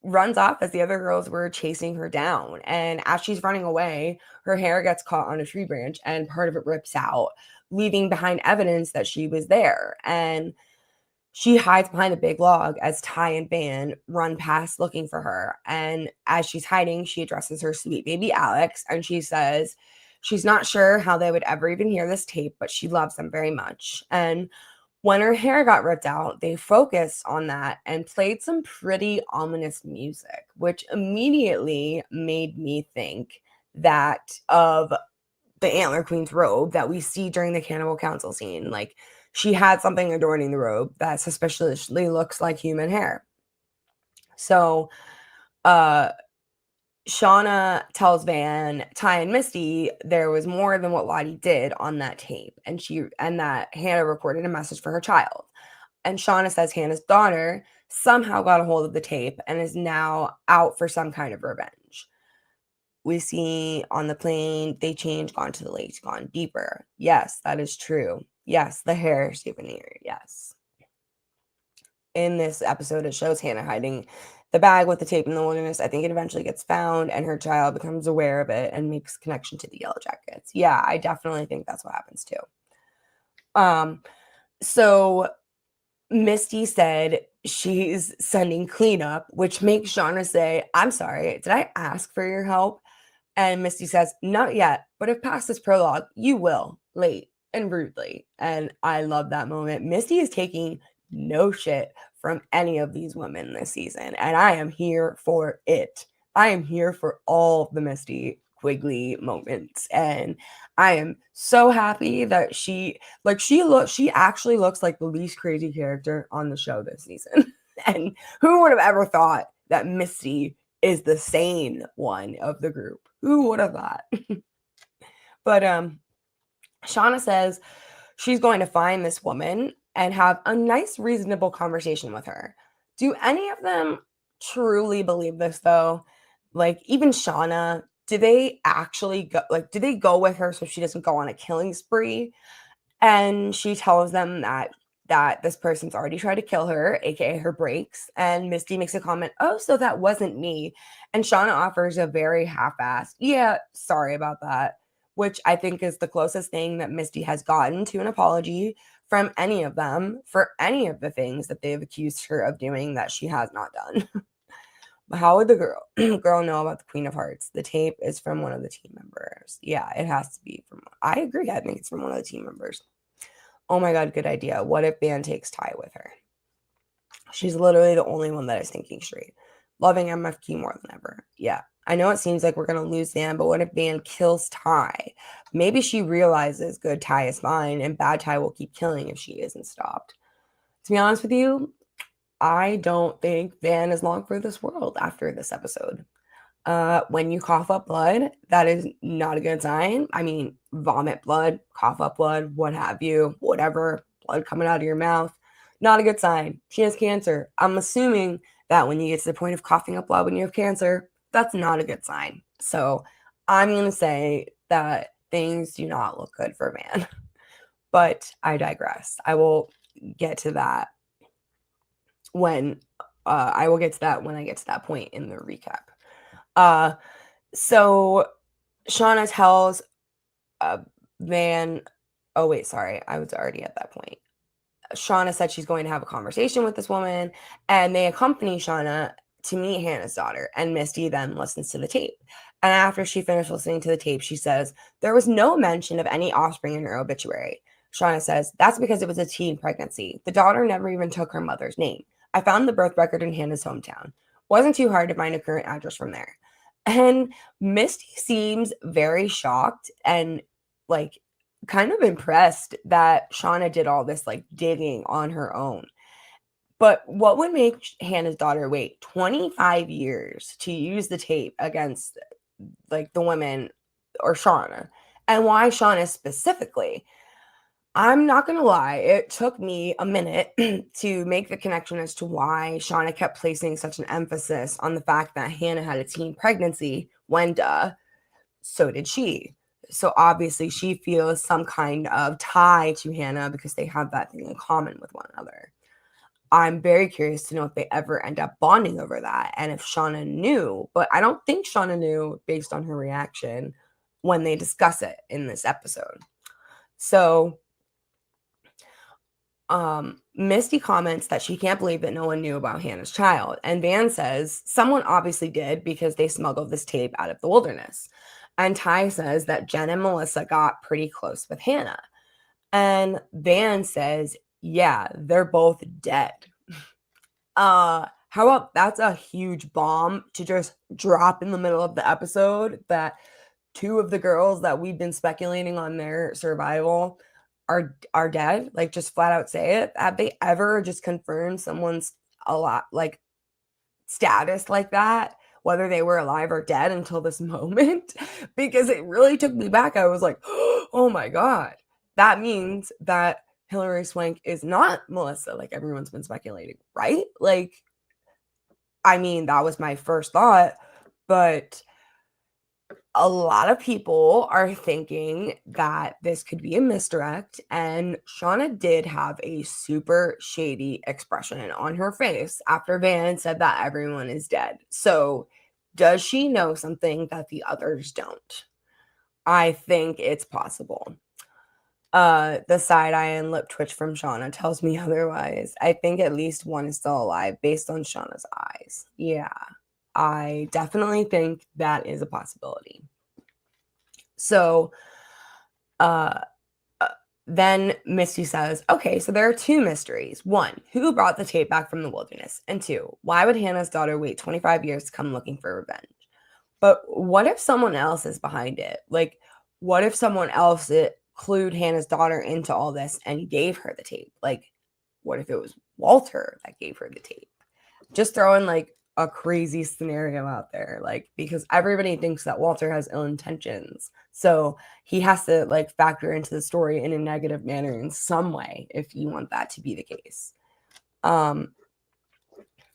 runs off as the other girls were chasing her down. And as she's running away, her hair gets caught on a tree branch and part of it rips out, leaving behind evidence that she was there. And she hides behind a big log as Ty and Van run past looking for her. And as she's hiding, she addresses her sweet baby Alex, and she says she's not sure how they would ever even hear this tape, but she loves them very much. And when her hair got ripped out, they focused on that and played some pretty ominous music, which immediately made me think that of the Antler Queen's robe that we see during the Cannibal Council scene. Like, she had something adorning the robe that suspiciously looks like human hair. So, Shauna tells Van, Ty, and Misty there was more than what Lottie did on that tape, and that Hannah recorded a message for her child. And Shauna says Hannah's daughter somehow got a hold of the tape and is now out for some kind of revenge. We see on the plane, they changed, gone to the lakes, gone deeper. Yes, that is true. Yes, the hair souvenir. Yes. In this episode, it shows Hannah hiding the bag with the tape in the wilderness. I think it eventually gets found and her child becomes aware of it and makes connection to the Yellowjackets. Yeah, I definitely think that's what happens too. So Misty said she's sending cleanup, which makes Shauna say, I'm sorry, did I ask for your help? And Misty says, not yet, but if past this prologue, you will, late and rudely. And I love that moment. Misty is taking no shit from any of these women this season, and I am here for it. I am here for all the Misty Quigley moments, and I am so happy that she actually looks like the least crazy character on the show this season. And who would have ever thought that Misty is the sane one of the group? Who would have thought? But Shauna says she's going to find this woman and have a nice, reasonable conversation with her. Do any of them truly believe this, though? Like, even Shauna, do they actually go, like, do they go with her so she doesn't go on a killing spree? And she tells them that this person's already tried to kill her, aka her breaks. And Misty makes a comment, oh, so that wasn't me. And Shauna offers a very half-assed, yeah, sorry about that, which I think is the closest thing that Misty has gotten to an apology from any of them for any of the things that they've accused her of doing that she has not done. But how would the girl know about the Queen of Hearts? The tape is from one of the team members. Yeah, it has to be from, I agree, I think it's from one of the team members. Oh my god, good idea. What if Van takes Ty with her? She's literally the only one that is thinking straight. Loving MFQ more than ever. Yeah, I know it seems like we're going to lose Van, but what if Van kills Ty? Maybe she realizes good Ty is fine and bad Ty will keep killing if she isn't stopped. To be honest with you, I don't think Van is long for this world after this episode. When you cough up blood, that is not a good sign. I mean, vomit blood, cough up blood, what have you, whatever, blood coming out of your mouth, not a good sign. She has cancer. I'm assuming that when you get to the point of coughing up blood when you have cancer, that's not a good sign. So I'm going to say that things do not look good for Van. But I digress. I will get to that when I get to that point in the recap. So Shauna tells Van, oh wait, sorry, I was already at that point. Shauna said she's going to have a conversation with this woman, and they accompany Shauna to meet Hannah's daughter, and Misty then listens to the tape. And after she finished listening to the tape, she says, there was no mention of any offspring in her obituary. Shauna says, that's because it was a teen pregnancy. The daughter never even took her mother's name. I found the birth record in Hannah's hometown. Wasn't too hard to find a current address from there. And Misty seems very shocked and like kind of impressed that Shauna did all this like digging on her own. But what would make Hannah's daughter wait 25 years to use the tape against like the women or Shauna? And why Shauna specifically? I'm not going to lie, it took me a minute to make the connection as to why Shauna kept placing such an emphasis on the fact that Hannah had a teen pregnancy when so did she. So obviously she feels some kind of tie to Hannah because they have that thing in common with one another. I'm very curious to know if they ever end up bonding over that and if Shauna knew, but I don't think Shauna knew based on her reaction when they discuss it in this episode. So Misty comments that she can't believe that no one knew about Hannah's child. And Van says someone obviously did because they smuggled this tape out of the wilderness. And Ty says that Jen and Melissa got pretty close with Hannah. And Van says, yeah, they're both dead. How about that's a huge bomb to just drop in the middle of the episode that two of the girls that we've been speculating on their survival are dead, like just flat out say it. Have they ever just confirmed someone's a lot like status like that, whether they were alive or dead until this moment? Because it really took me back. I was like, oh my god, that means that Hillary Swank is not Melissa, like everyone's been speculating, right? Like, I mean, that was my first thought, but a lot of people are thinking that this could be a misdirect, and Shauna did have a super shady expression on her face after Van said that everyone is dead. So, does she know something that the others don't? I think it's possible. The side eye and lip twitch from Shauna tells me otherwise. I think at least one is still alive based on Shauna's eyes. Yeah, I definitely think that is a possibility. So uh, then Misty says, okay, so there are two mysteries. One, who brought the tape back from the wilderness? And two, why would Hannah's daughter wait 25 years to come looking for revenge? But what if someone else is behind it? Like, what if someone else clued Hannah's daughter into all this and gave her the tape? Like, what if it was Walter that gave her the tape? Just throwing like a crazy scenario out there, like, because everybody thinks that Walter has ill intentions. So he has to like factor into the story in a negative manner in some way if you want that to be the case.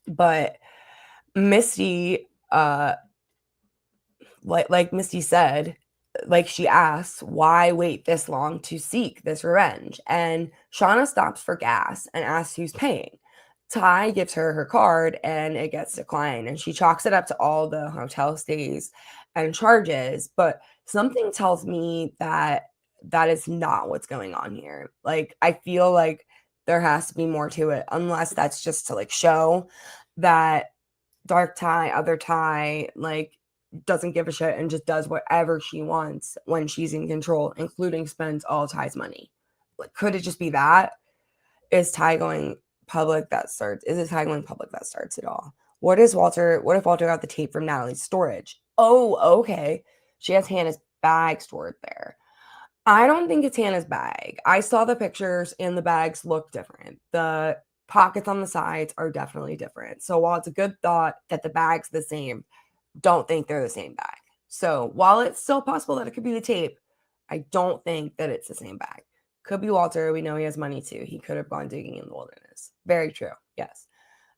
But Misty, like Misty said, like she asks, why wait this long to seek this revenge? And Shauna stops for gas and asks who's paying. Ty gives her her card and it gets declined, and she chalks it up to all the hotel stays and charges. But something tells me that that is not what's going on here. Like, I feel like there has to be more to it, unless that's just to like show that Dark Ty, other Ty, like doesn't give a shit and just does whatever she wants when she's in control, including spends all Ty's money. Like, could it just be that? Is Ty going public that starts? Is it Ty going public that starts it all? What if Walter got the tape from Natalie's storage? Oh, okay. She has Hannah's bag stored there. I don't think it's Hannah's bag. I saw the pictures and the bags look different. The pockets on the sides are definitely different. So while it's a good thought that the bag's the same, don't think they're the same bag. So while it's still possible that it could be the tape, I don't think that it's the same bag. Could be Walter. We know he has money too. He could have gone digging in the wilderness. Very true. Yes.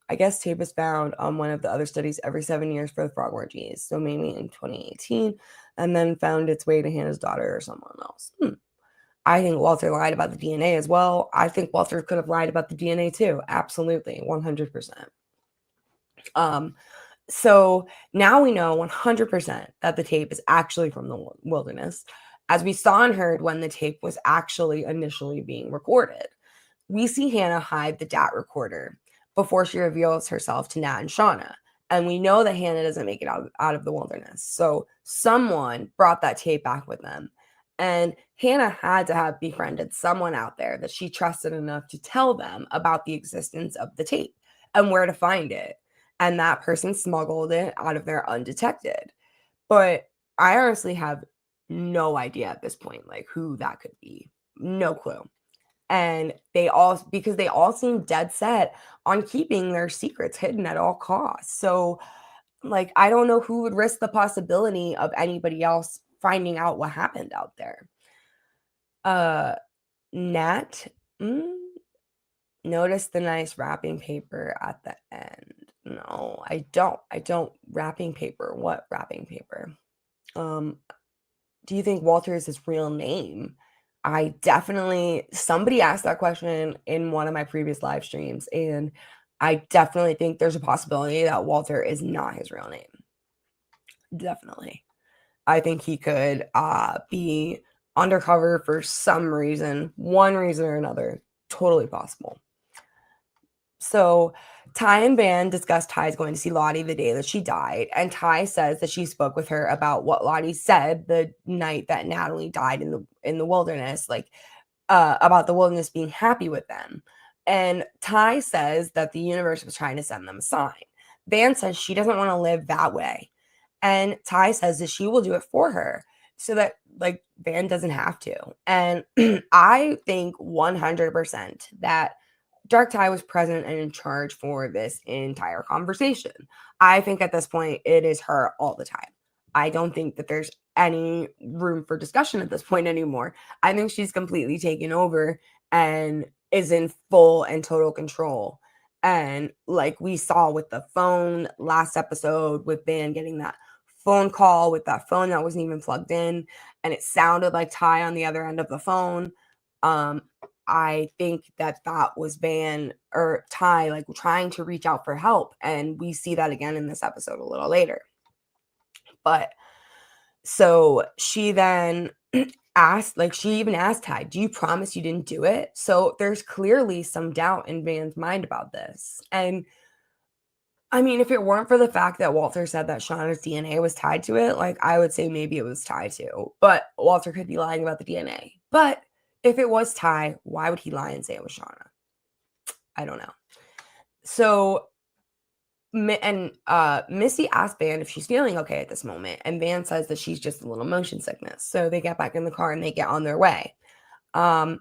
I guess tape is found on one of the other studies every 7 years for the frog orgies. So maybe in 2018, and then found its way to Hannah's daughter or someone else. I think Walter lied about the DNA as well. I think Walter could have lied about the DNA too. Absolutely. 100%. So now we know 100% that the tape is actually from the wilderness, as we saw and heard when the tape was actually initially being recorded. We see Hannah hide the DAT recorder before she reveals herself to Nat and Shauna. And we know that Hannah doesn't make it out of the wilderness. So someone brought that tape back with them. And Hannah had to have befriended someone out there that she trusted enough to tell them about the existence of the tape and where to find it. And that person smuggled it out of there undetected. But I honestly have no idea at this point, like who that could be. No clue. And because they all seem dead set on keeping their secrets hidden at all costs. So, like, I don't know who would risk the possibility of anybody else finding out what happened out there. Nat, notice the nice wrapping paper at the end. No, I don't. Wrapping paper. What wrapping paper? Do you think Walter is his real name? somebody asked that question in one of my previous live streams, and I definitely think there's a possibility that Walter is not his real name. Definitely. I think he could be undercover for some reason, one reason or another. Totally possible. So Ty and Van discuss Ty's going to see Lottie the day that she died, and Ty says that she spoke with her about what Lottie said the night that Natalie died in the wilderness, like about the wilderness being happy with them. And Ty says that the universe was trying to send them a sign. Van says she doesn't want to live that way. And Ty says that she will do it for her so that like Van doesn't have to. And I think 100% that Dark Ty was present and in charge for this entire conversation. I think at this point it is her all the time. I don't think that there's any room for discussion at this point anymore. I think she's completely taken over and is in full and total control. And like we saw with the phone last episode, with Van getting that phone call with that phone that wasn't even plugged in, and it sounded like Ty on the other end of the phone. I think that was Van or Ty like trying to reach out for help, and we see that again in this episode a little later. But so she then she even asked Ty, do you promise you didn't do it? So there's clearly some doubt in Van's mind about this. And I mean, if it weren't for the fact that Walter said that Shauna's DNA was tied to it, like I would say maybe it was Ty too. But Walter could be lying about the DNA. But if it was Ty, why would he lie and say it was Shauna? I don't know. So, and Missy asked Van if she's feeling okay at this moment, and Van says that she's just a little motion sickness. So they get back in the car and they get on their way. Ty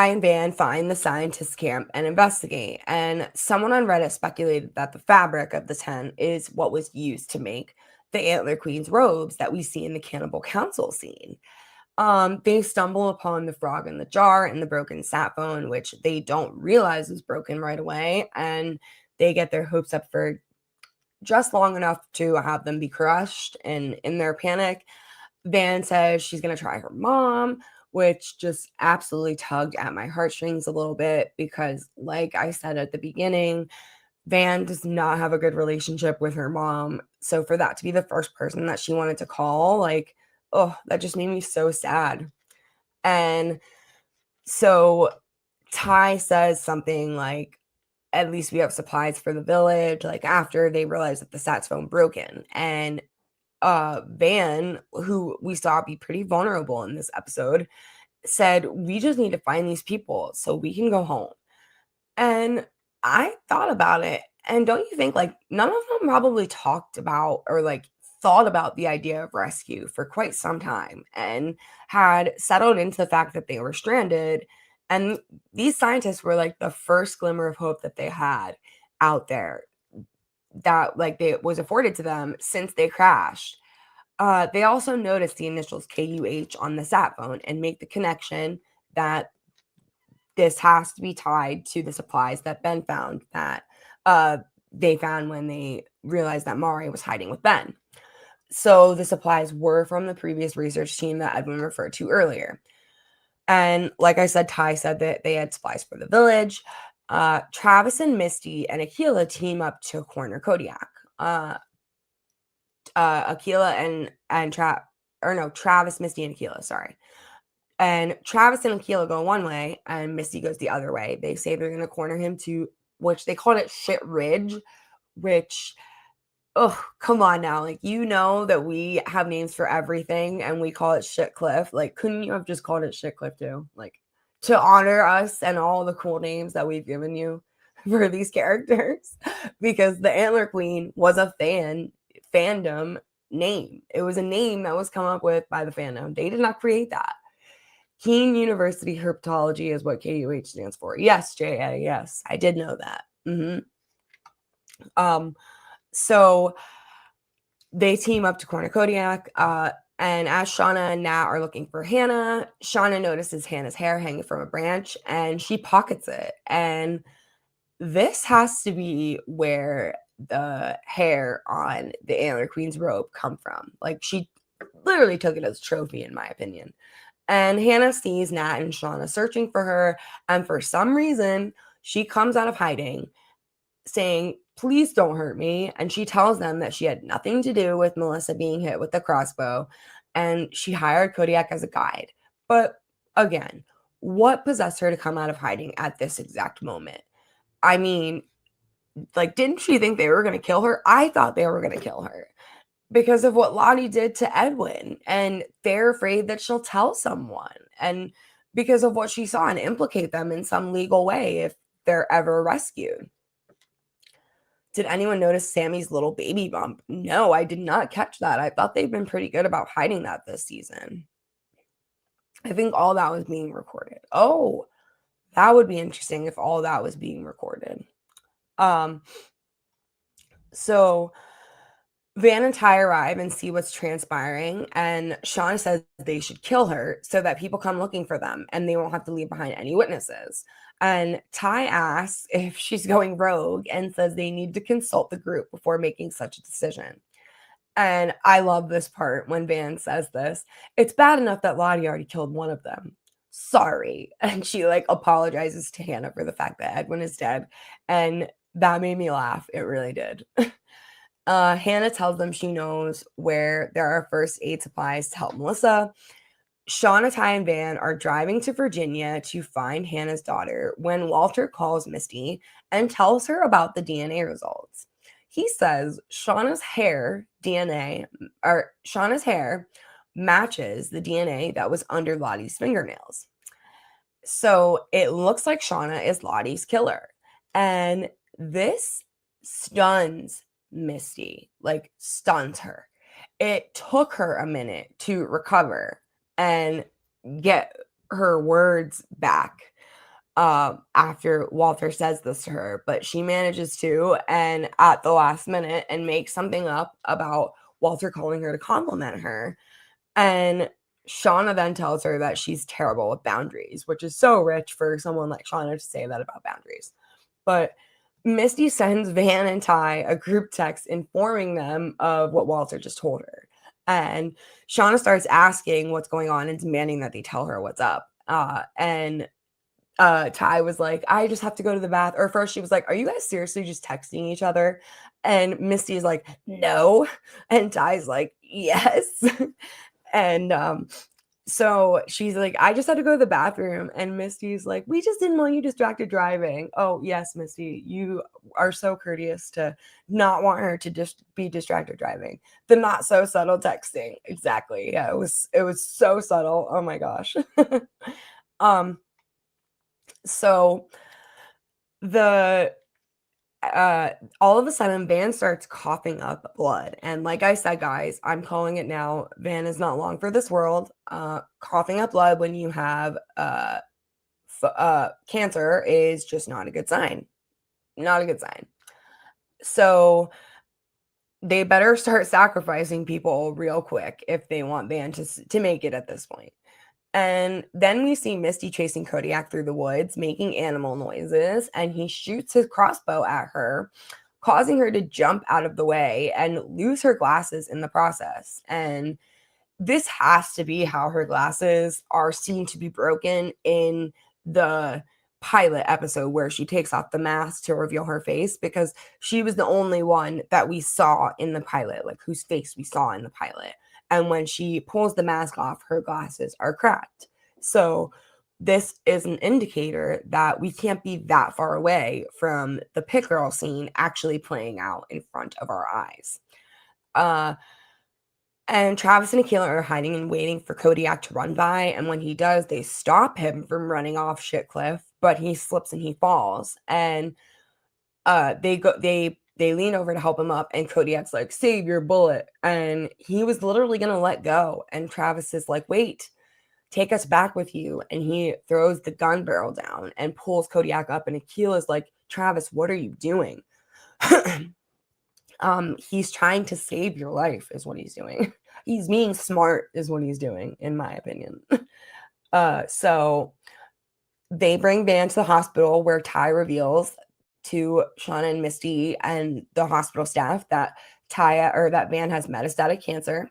and Van find the scientist camp and investigate, and someone on Reddit speculated that the fabric of the tent is what was used to make the Antler Queen's robes that we see in the Cannibal Council scene. They stumble upon the frog in the jar and the broken sat phone, which they don't realize is broken right away, and they get their hopes up for just long enough to have them be crushed. And in their panic, Van says she's going to try her mom, which just absolutely tugged at my heartstrings a little bit because, like I said at the beginning, Van does not have a good relationship with her mom. So for that to be the first person that she wanted to call, like, oh, that just made me so sad. And so Ty says something like, at least we have supplies for the village, like after they realize that the sat's phone broken. And Van, who we saw be pretty vulnerable in this episode, said, we just need to find these people so we can go home. And I thought about it. And don't you think, like, none of them probably talked about or, like, thought about the idea of rescue for quite some time and had settled into the fact that they were stranded. And these scientists were, like, the first glimmer of hope that they had out there that, like, they was afforded to them since they crashed. They also noticed the initials KUH on the sat phone and make the connection that this has to be tied to the supplies that Ben found that they found when they realized that Mari was hiding with Ben. So the supplies were from the previous research team that Edwin referred to earlier. And like I said, Ty said that they had supplies for the village. Travis and Misty and Akila team up to corner Kodiak. Akila and Travis, Misty, and Akila, sorry. And Travis and Akila go one way and Misty goes the other way. They say they're going to corner him to, which they called it Shit Ridge, which, oh, come on now. Like, you know that we have names for everything and we call it Shit Cliff. Like, couldn't you have just called it Shit Cliff too? Like, to honor us and all the cool names that we've given you for these characters. Because the Antler Queen was a fandom name. It was a name that was come up with by the fandom. They did not create that. Keene University Herpetology is what KUH stands for. Yes, JA, yes. I did know that. So they team up to corner Kodiak, and as Shauna and Nat are looking for Hannah, Shauna notices Hannah's hair hanging from a branch, and she pockets it. And this has to be where the hair on the Antler Queen's robe come from. Like, she literally took it as a trophy, in my opinion. And Hannah sees Nat and Shauna searching for her, and for some reason, she comes out of hiding saying, "Please don't hurt me." And she tells them that she had nothing to do with Melissa being hit with the crossbow, and she hired Kodiak as a guide. But again, what possessed her to come out of hiding at this exact moment? I mean, like, didn't she think they were going to kill her? I thought they were going to kill her because of what Lottie did to Edwin, and they're afraid that she'll tell someone, and because of what she saw, and implicate them in some legal way if they're ever rescued. Did anyone notice Sammy's little baby bump? No, I did not catch that. I thought they've been pretty good about hiding that this season. I think all that was being recorded. Oh, that would be interesting if all that was being recorded. So Van and Ty arrive and see what's transpiring, and Shauna says they should kill her so that people come looking for them and they won't have to leave behind any witnesses. And Ty asks if she's going rogue and says they need to consult the group before making such a decision. And I love this part when Van says this. It's bad enough that Lottie already killed one of them. Sorry. And she like apologizes to Hannah for the fact that Edwin is dead. And that made me laugh. It really did. Hannah tells them she knows where there are first aid supplies to help Melissa. Shauna, Ty, and Van are driving to Virginia to find Hannah's daughter when Walter calls Misty and tells her about the DNA results. He says Shauna's hair matches the DNA that was under Lottie's fingernails. So it looks like Shauna is Lottie's killer. And this stuns Misty, like stuns her. It took her a minute to recover and get her words back after Walter says this to her, but she manages to, and at the last minute, and make something up about Walter calling her to compliment her. And Shauna then tells her that she's terrible with boundaries, which is so rich for someone like Shauna to say that about boundaries. But Misty sends Van and Ty a group text informing them of what Walter just told her. And Shauna starts asking what's going on and demanding that they tell her what's up. And Ty was like, I just have to go to the bath. Or first she was like, are you guys seriously just texting each other? And Misty's like, no. And Ty's like, yes. And so she's like, I just had to go to the bathroom. And Misty's like, we just didn't want you distracted driving. Oh, yes, Misty, you are so courteous to not want her to just be distracted driving. The not so subtle texting. Exactly. Yeah, it was so subtle. Oh my gosh. So the all of a sudden Van starts coughing up blood, and like I said, guys, I'm calling it now. Van is not long for this world. Coughing up blood when you have cancer is just not a good sign. Not a good sign. So they better start sacrificing people real quick if they want Van to make it at this point. And then we see Misty chasing Kodiak through the woods, making animal noises, and he shoots his crossbow at her, causing her to jump out of the way and lose her glasses in the process. And this has to be how her glasses are seen to be broken in the pilot episode where she takes off the mask to reveal her face, because she was the only one that we saw in the pilot, like whose face we saw in the pilot. And when she pulls the mask off, her glasses are cracked. So this is an indicator that we can't be that far away from the pit girl scene actually playing out in front of our eyes. And Travis and Akila are hiding and waiting for Kodiak to run by. And when he does, they stop him from running off shit cliff, but he slips and he falls. And they lean over to help him up, and Kodiak's like, save your bullet. And he was literally going to let go. And Travis is like, wait, take us back with you. And he throws the gun barrel down and pulls Kodiak up. And Akila's like, Travis, what are you doing? He's trying to save your life is what he's doing. He's being smart is what he's doing, in my opinion. So they bring Van to the hospital, where Ty reveals to Shauna and Misty and the hospital staff that Van has metastatic cancer,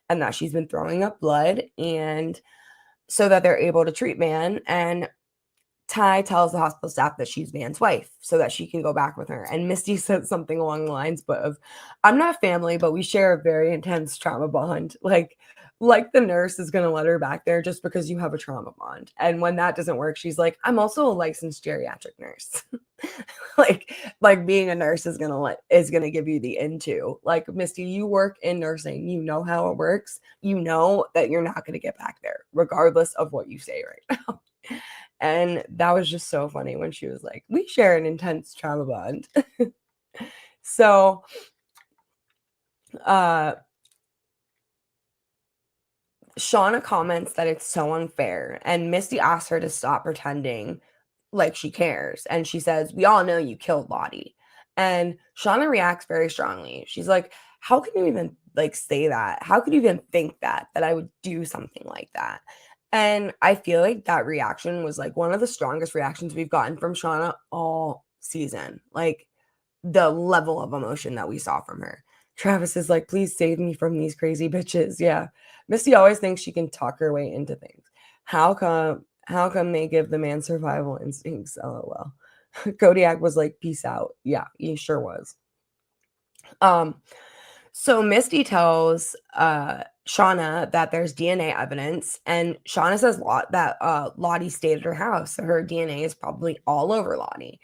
and that she's been throwing up blood, and so that they're able to treat Van. And Ty tells the hospital staff that she's Van's wife so that she can go back with her. And Misty said something along the lines of, I'm not family, but we share a very intense trauma bond. Like the nurse is going to let her back there just because you have a trauma bond. And when that doesn't work, she's like, I'm also a licensed geriatric nurse. like being a nurse is going to give you the into. Like, Misty, you work in nursing. You know how it works. You know that you're not going to get back there regardless of what you say right now. And that was just so funny when she was like, we share an intense trauma bond. So, Shauna comments that it's so unfair, and Misty asks her to stop pretending like she cares. And she says, we all know you killed Lottie. And Shauna reacts very strongly. She's like, how can you even say that? How could you even think that I would do something like that? And I feel like that reaction was like one of the strongest reactions we've gotten from Shauna all season. Like, the level of emotion that we saw from her. Travis is like, please save me from these crazy bitches. Yeah. Misty always thinks she can talk her way into things. How come they give the man survival instincts? LOL. Kodiak was like, peace out. Yeah, he sure was. So Misty tells Shauna that there's DNA evidence, and Shauna says that Lottie stayed at her house, so her DNA is probably all over Lottie.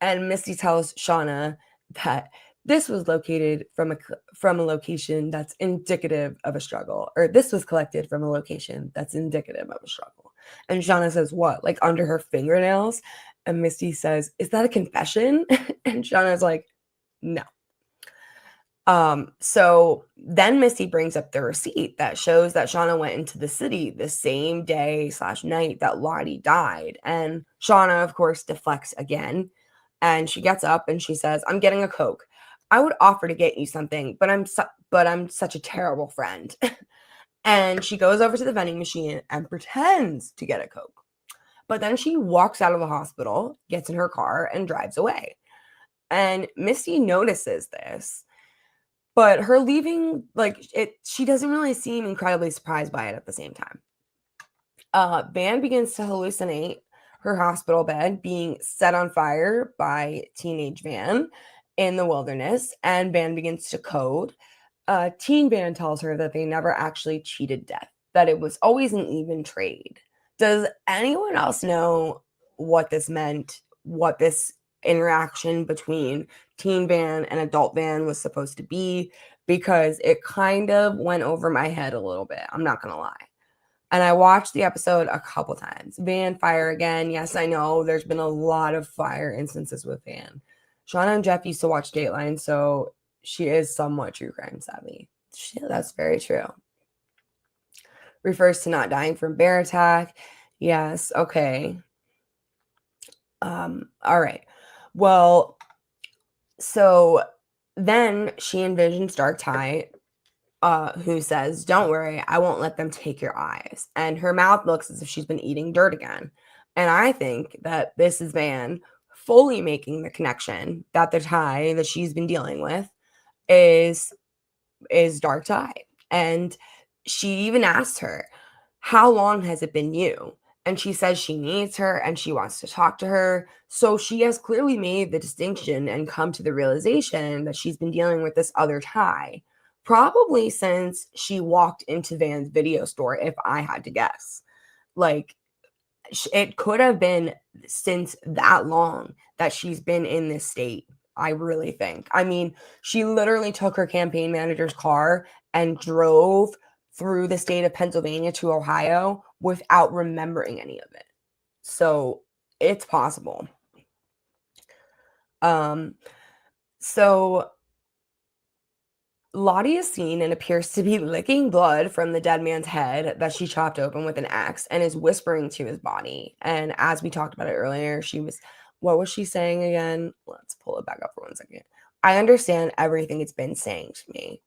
And Misty tells Shauna that this was located from a location that's indicative of a struggle, or this was collected from a location that's indicative of a struggle. And Shauna says, what? Like under her fingernails? And Misty says, is that a confession? And Shauna's like, no. So then Misty brings up the receipt that shows that Shauna went into the city the same day/night that Lottie died. And Shauna, of course, deflects again. And she gets up and she says, I'm getting a Coke. I would offer to get you something, but I'm such a terrible friend. And she goes over to the vending machine and pretends to get a Coke. But then she walks out of the hospital, gets in her car, and drives away. And Misty notices this. But her leaving, she doesn't really seem incredibly surprised by it at the same time. Van begins to hallucinate her hospital bed being set on fire by teenage Van in the wilderness, and Van begins to code. Teen Van tells her that they never actually cheated death, that it was always an even trade. Does anyone else know what this meant, what this interaction between teen Van and adult Van was supposed to be? Because it kind of went over my head a little bit, I'm not gonna lie. And I watched the episode a couple times. Van fire again. Yes, I know there's been a lot of fire instances with Van. Shauna and Jeff used to watch Dateline, so she is somewhat true crime savvy. Shit, that's very true. Refers to not dying from bear attack. Yes, okay. All right. Well, so then she envisions Dark Ty, who says, don't worry, I won't let them take your eyes. And her mouth looks as if she's been eating dirt again. And I think that this is Van fully making the connection that the Ty that she's been dealing with is Dark Ty. And she even asked her, how long has it been you? And she says she needs her and she wants to talk to her. So she has clearly made the distinction and come to the realization that she's been dealing with this other Ty, probably since she walked into Van's video store, if I had to guess. Like, it could have been since that long that she's been in this state, I really think. I mean, she literally took her campaign manager's car and drove through the state of Pennsylvania to Ohio without remembering any of it. So it's possible. So Lottie is seen and appears to be licking blood from the dead man's head that she chopped open with an axe and is whispering to his body. And as we talked about it earlier, what was she saying again? Let's pull it back up for 1 second. I understand everything it's been saying to me.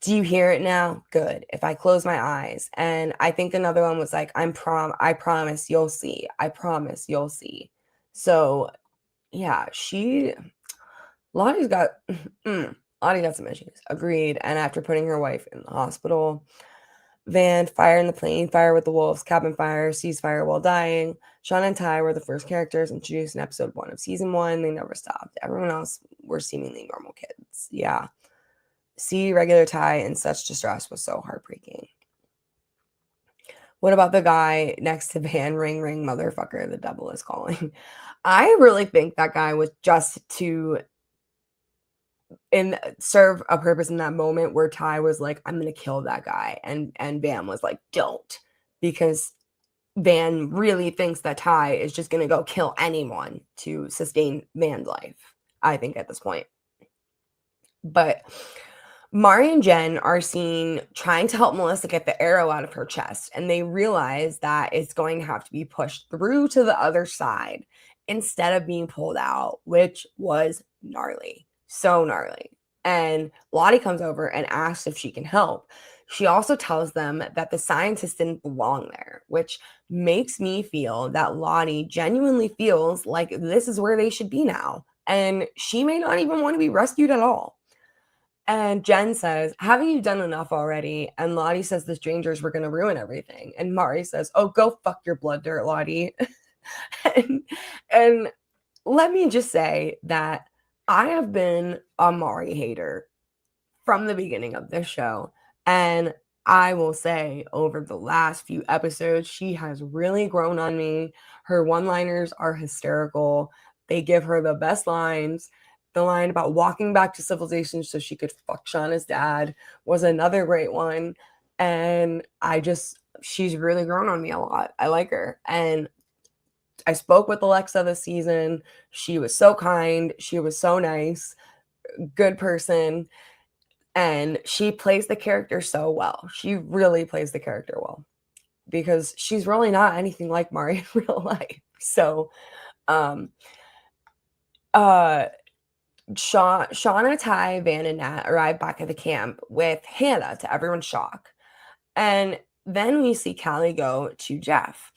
Do you hear it now? Good. If I close my eyes. And I think another one was like, I promise you'll see. I promise you'll see. So yeah, Lottie's got Lottie got some issues. Agreed. And after putting her wife in the hospital, Van, fire in the plane, fire with the wolves, cabin fire, ceasefire while dying. Shauna and Ty were the first characters introduced in episode 1 of season 1. They never stopped. Everyone else were seemingly normal kids. Yeah. See regular Ty in such distress was so heartbreaking. What about the guy next to Van? Ring, ring, motherfucker, the devil is calling. I really think that guy was just to serve a purpose in that moment where Ty was like, I'm gonna kill that guy, and Van was like, don't, because Van really thinks that Ty is just gonna go kill anyone to sustain Van's life, I think, at this point. But Mari and Jen are seen trying to help Melissa get the arrow out of her chest, and they realize that it's going to have to be pushed through to the other side instead of being pulled out, which was gnarly. So gnarly. And Lottie comes over and asks if she can help. She also tells them that the scientists didn't belong there, which makes me feel that Lottie genuinely feels like this is where they should be now. And she may not even want to be rescued at all. And Jen says, haven't you done enough already? And Lottie says the strangers were going to ruin everything. And Mari says, oh, go fuck your blood dirt, Lottie. and let me just say that I have been a Mari hater from the beginning of this show. And I will say over the last few episodes, she has really grown on me. Her one-liners are hysterical. They give her the best lines. The line about walking back to civilization so she could fuck Shauna's dad was another great one. And she's really grown on me a lot. I like her. And I spoke with Alexa this season. She was so kind. She was so nice. Good person. And she plays the character so well. She really plays the character well. Because she's really not anything like Mari in real life. So, Shauna, Ty, Van, and Nat arrive back at the camp with Hannah, to everyone's shock. And then we see Callie go to Jeff.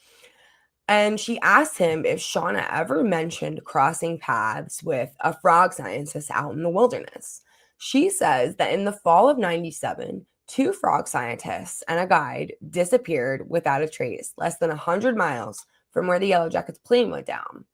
And she asked him if Shauna ever mentioned crossing paths with a frog scientist out in the wilderness. She says that in the fall of 97, 2 frog scientists and a guide disappeared without a trace, less than 100 miles from where the Yellowjackets plane went down.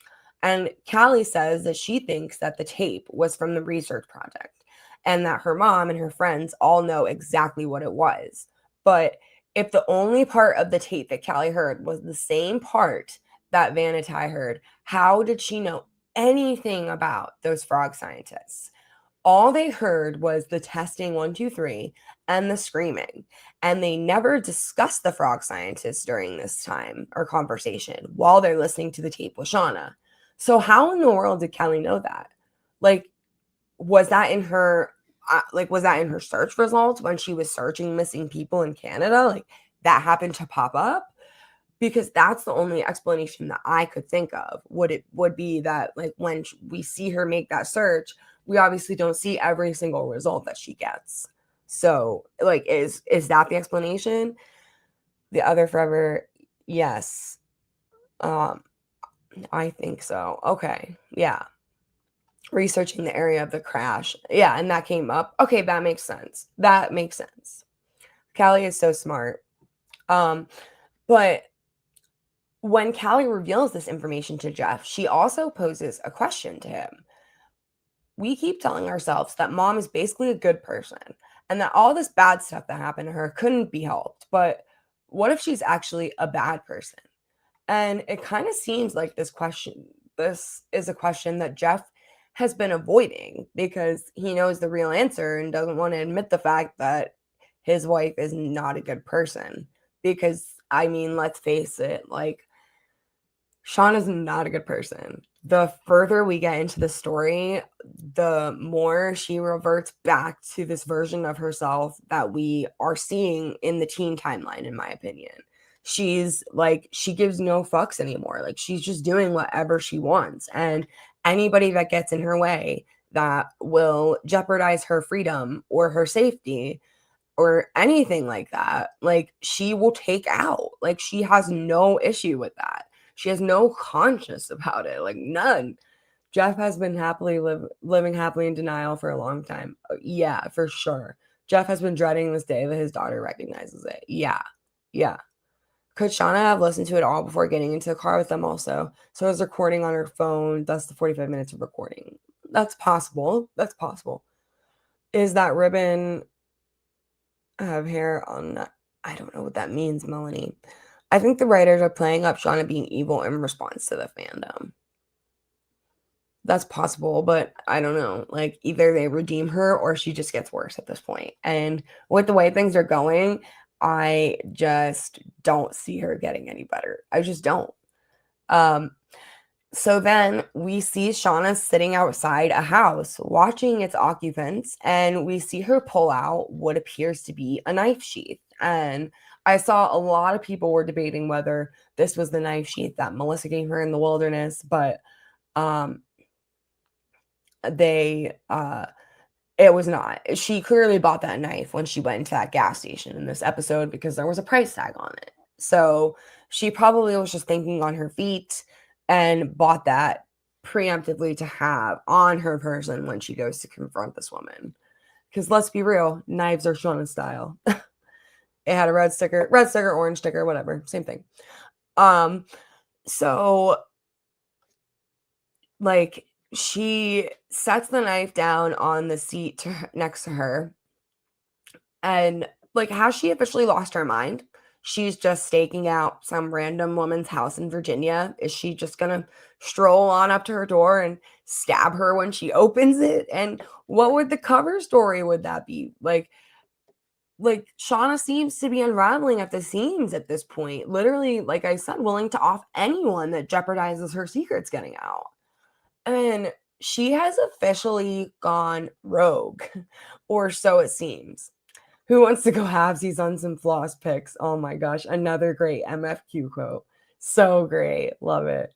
And Callie says that she thinks that the tape was from the research project and that her mom and her friends all know exactly what it was. But if the only part of the tape that Callie heard was the same part that Van and Ty heard, how did she know anything about those frog scientists? All they heard was the testing 1, 2, 3 and the screaming. And they never discussed the frog scientists during this time or conversation while they're listening to the tape with Shauna. So how in the world did Callie know that? Like, was that in her search results when she was searching missing people in Canada? Like, that happened to pop up? Because that's the only explanation that I could think of. Would be that, like, when we see her make that search, we obviously don't see every single result that she gets. So, like, is that the explanation? The other forever, yes. I think so. Okay. Yeah. Researching the area of the crash. Yeah, and that came up. Okay, that makes sense. That makes sense. Callie is so smart. But when Callie reveals this information to Jeff, she also poses a question to him. We keep telling ourselves that mom is basically a good person and that all this bad stuff that happened to her couldn't be helped. But what if she's actually a bad person? And it kind of seems like this is a question that Jeff has been avoiding because he knows the real answer and doesn't want to admit the fact that his wife is not a good person. Because, I mean, let's face it, like, Sean is not a good person. The further we get into the story, the more she reverts back to this version of herself that we are seeing in the teen timeline, in my opinion. She's like, she gives no fucks anymore. Like, she's just doing whatever she wants. And anybody that gets in her way that will jeopardize her freedom or her safety or anything like that, like, she will take out. Like, she has no issue with that. She has no conscience about it, like, none. Jeff has been living happily in denial for a long time. Yeah, for sure. Jeff has been dreading this day that his daughter recognizes it. Yeah. Yeah. Could Shauna have listened to it all before getting into the car with them also? So it was recording on her phone, thus the 45 minutes of recording. That's possible. That's possible. Is that ribbon have hair on that? I don't know what that means, Melanie. I think the writers are playing up Shauna being evil in response to the fandom. That's possible, but I don't know. Like, either they redeem her or she just gets worse at this point. And with the way things are going, I just don't see her getting any better. I just don't. Um, so then we see Shauna sitting outside a house watching its occupants, and we see her pull out what appears to be a knife sheath. And I saw a lot of people were debating whether this was the knife sheath that Melissa gave her in the wilderness, but they it was not. She clearly bought that knife when she went into that gas station in this episode because there was a price tag on it. So she probably was just thinking on her feet and bought that preemptively to have on her person when she goes to confront this woman. Because let's be real, knives are Shauna style. It had a red sticker, orange sticker, whatever, same thing. So like, she sets the knife down on the seat next to her. And like, has she officially lost her mind? She's just staking out some random woman's house in Virginia. Is she just gonna stroll on up to her door and stab her when she opens it? And what would the cover story would that be? Like Shauna seems to be unraveling at the seams at this point. Literally, like I said, willing to off anyone that jeopardizes her secrets getting out. And she has officially gone rogue, or so it seems. Who wants to go halvesies on some floss picks? Oh my gosh, another great MFQ quote. So great. Love it.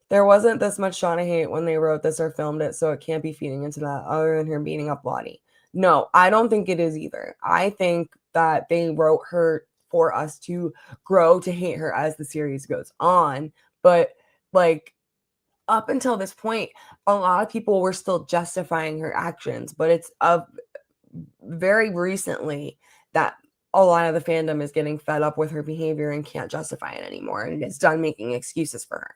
There wasn't this much Shauna hate when they wrote this or filmed it, so it can't be feeding into that other than her beating up Lottie. No, I don't think it is either. I think that they wrote her for us to grow to hate her as the series goes on. But like, up until this point, a lot of people were still justifying her actions, but it's very recently that a lot of the fandom is getting fed up with her behavior and can't justify it anymore, and it's done making excuses for her.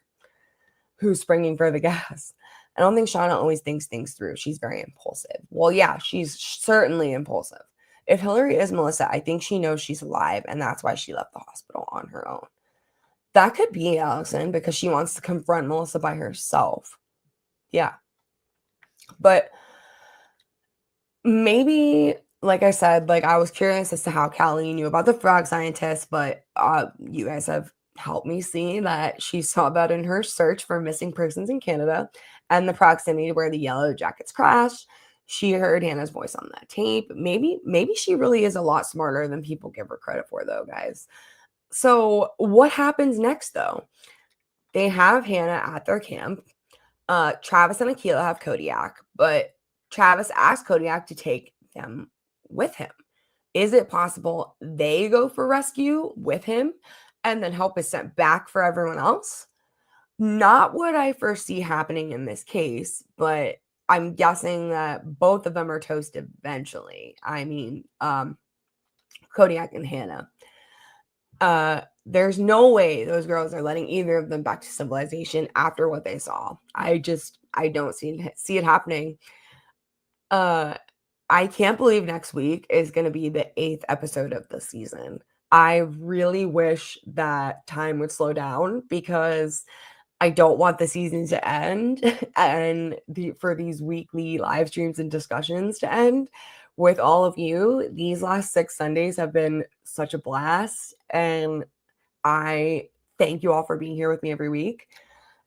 Who's springing for the gas? I don't think Shauna always thinks things through. She's very impulsive. Well, yeah, she's certainly impulsive. If Hillary is Melissa, I think she knows she's alive, and that's why she left the hospital on her own. That could be Allison because she wants to confront Melissa by herself. Yeah. But maybe, like I said, like I was curious as to how Callie knew about the frog scientist, but you guys have helped me see that she saw that in her search for missing persons in Canada and the proximity where the Yellowjackets crashed. She heard Hannah's voice on that tape. Maybe she really is a lot smarter than people give her credit for, though, guys. So what happens next, though? They have Hannah at their camp. Travis and Akila have Kodiak, but Travis asked Kodiak to take them with him. Is it possible they go for rescue with him and then help is sent back for everyone else? Not what I foresee happening in this case, but I'm guessing that both of them are toast eventually. I mean, Kodiak and Hannah. There's no way those girls are letting either of them back to civilization after what they saw. I don't see it happening. I can't believe next week is going to be the 8th episode of the season. I really wish that time would slow down because I don't want the season to end and for these weekly live streams and discussions to end with all of you. These last 6 Sundays have been such a blast, and I thank you all for being here with me every week.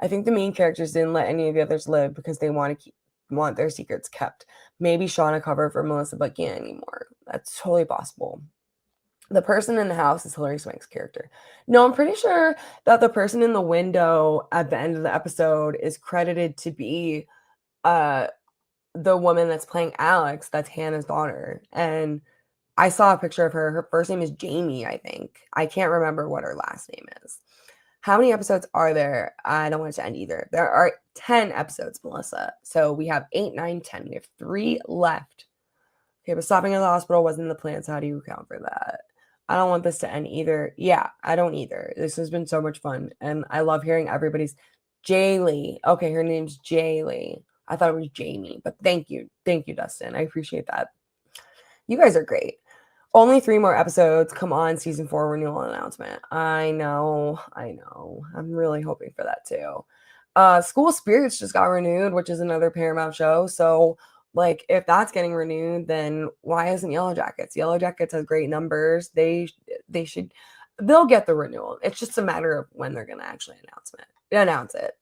I think the main characters didn't let any of the others live because they want their secrets kept. Maybe Shauna covered for Melissa but can't anymore. That's totally possible. The person in the house is Hilary Swank's character. No, I'm pretty sure that the person in the window at the end of the episode is credited to be the woman that's playing Alex, that's Hannah's daughter. And I saw a picture of her. Her first name is Jamie, I think. I can't remember what her last name is. How many episodes are there? I don't want it to end either. There are 10 episodes, Melissa. So we have 8, 9, 10. We have 3 left. Okay, but stopping at the hospital wasn't the plan, so how do you account for that? I don't want this to end either. Yeah, I don't either. This has been so much fun, and I love hearing everybody's Jaylee. Okay, her name's Jaylee. I thought it was Jamie, but thank you. Thank you, Dustin. I appreciate that. You guys are great. Only 3 more episodes. Come on, season 4 renewal announcement. I know. I'm really hoping for that too. School Spirits just got renewed, which is another Paramount show. So, like, if that's getting renewed, then why isn't Yellowjackets? Yellowjackets has great numbers. They'll get the renewal. It's just a matter of when they're gonna actually announce it.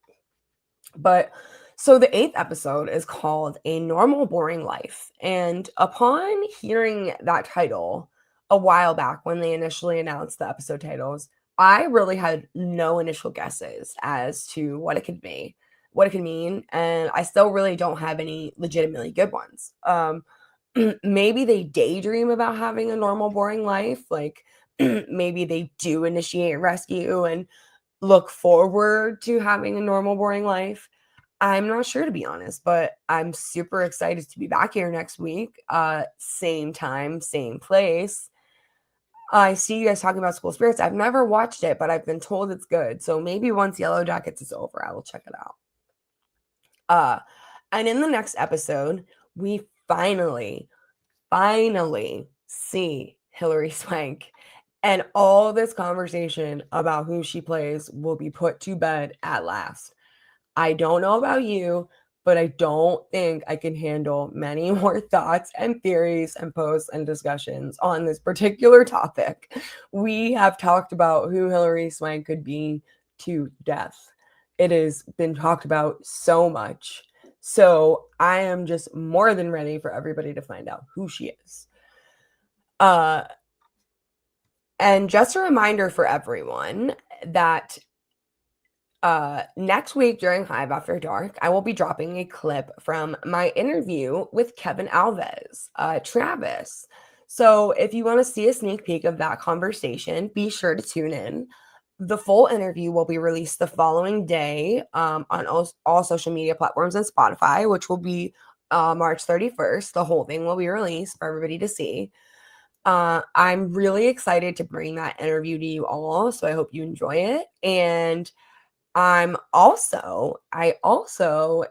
But so the 8th episode is called A Normal Boring Life. And upon hearing that title a while back when they initially announced the episode titles, I really had no initial guesses as to what it could be, what it could mean. And I still really don't have any legitimately good ones. Maybe they daydream about having a normal, boring life. Like maybe they do initiate rescue and look forward to having a normal, boring life. I'm not sure, to be honest, but I'm super excited to be back here next week. Same time, same place. I see you guys talking about School Spirits. I've never watched it, but I've been told it's good. So maybe once Yellowjackets is over, I will check it out. And in the next episode, we finally see Hilary Swank. And all this conversation about who she plays will be put to bed at last. I don't know about you, but I don't think I can handle many more thoughts and theories and posts and discussions on this particular topic. We have talked about who Hilary Swank could be to death. It has been talked about so much. So I am just more than ready for everybody to find out who she is. And just a reminder for everyone that next week during Hive After Dark, I will be dropping a clip from my interview with Kevin Alves, Travis. So if you want to see a sneak peek of that conversation, be sure to tune in. The full interview will be released the following day on all social media platforms and Spotify, which will be March 31st. The whole thing will be released for everybody to see. I'm really excited to bring that interview to you all, so I hope you enjoy it. And I also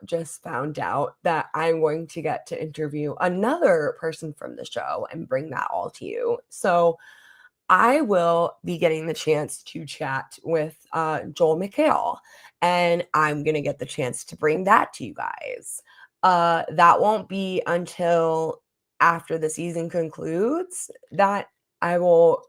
just found out that I'm going to get to interview another person from the show and bring that all to you. So I will be getting the chance to chat with Joel McHale, and I'm going to get the chance to bring that to you guys. That won't be until after the season concludes that I will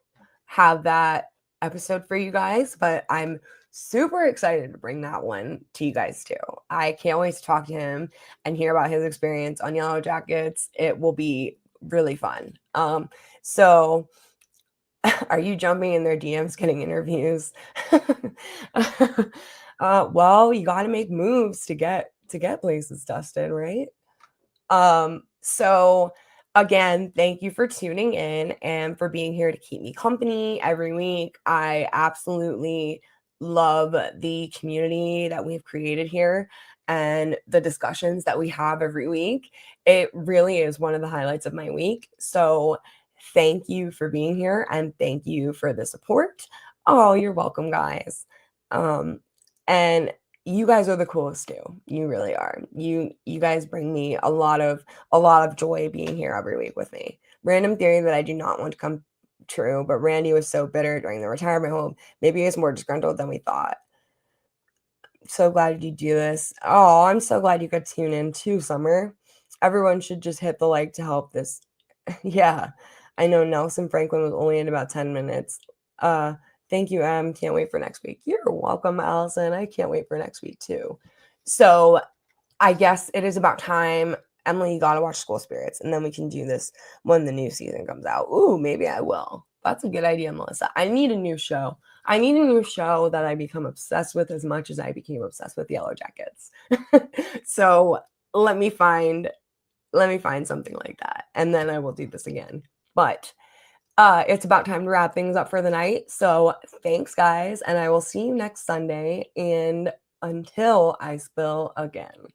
have that episode for you guys, but I'm super excited to bring that one to you guys too. I can't wait to talk to him and hear about his experience on Yellowjackets. It will be really fun. So are you jumping in their DMs getting interviews? Well, you got to make moves to get places, Dustin, right? So again, thank you for tuning in and for being here to keep me company every week. I absolutely love the community that we've created here and the discussions that we have every week. It really is one of the highlights of my week. So thank you for being here and thank you for the support. Oh, you're welcome, guys. And you guys are the coolest too. You really are. You guys bring me a lot of joy being here every week with me. Random theory that I do not want to come true, but Randy was so bitter during the retirement home. Maybe he was more disgruntled than we thought. So glad you do this. Oh, I'm so glad you could tune in too, Summer. Everyone should just hit the like to help this. Yeah, I know Nelson Franklin was only in about 10 minutes. Thank you, Em. Can't wait for next week. You're welcome, Allison. I can't wait for next week too. So I guess it is about time. Emily, you gotta watch School Spirits, and then we can do this when the new season comes out. Ooh, maybe I will. That's a good idea, Melissa. I need a new show. I need a new show that I become obsessed with as much as I became obsessed with Yellowjackets. So let me find something like that, and then I will do this again. But It's about time to wrap things up for the night. So thanks, guys, and I will see you next Sunday. And until I spill again.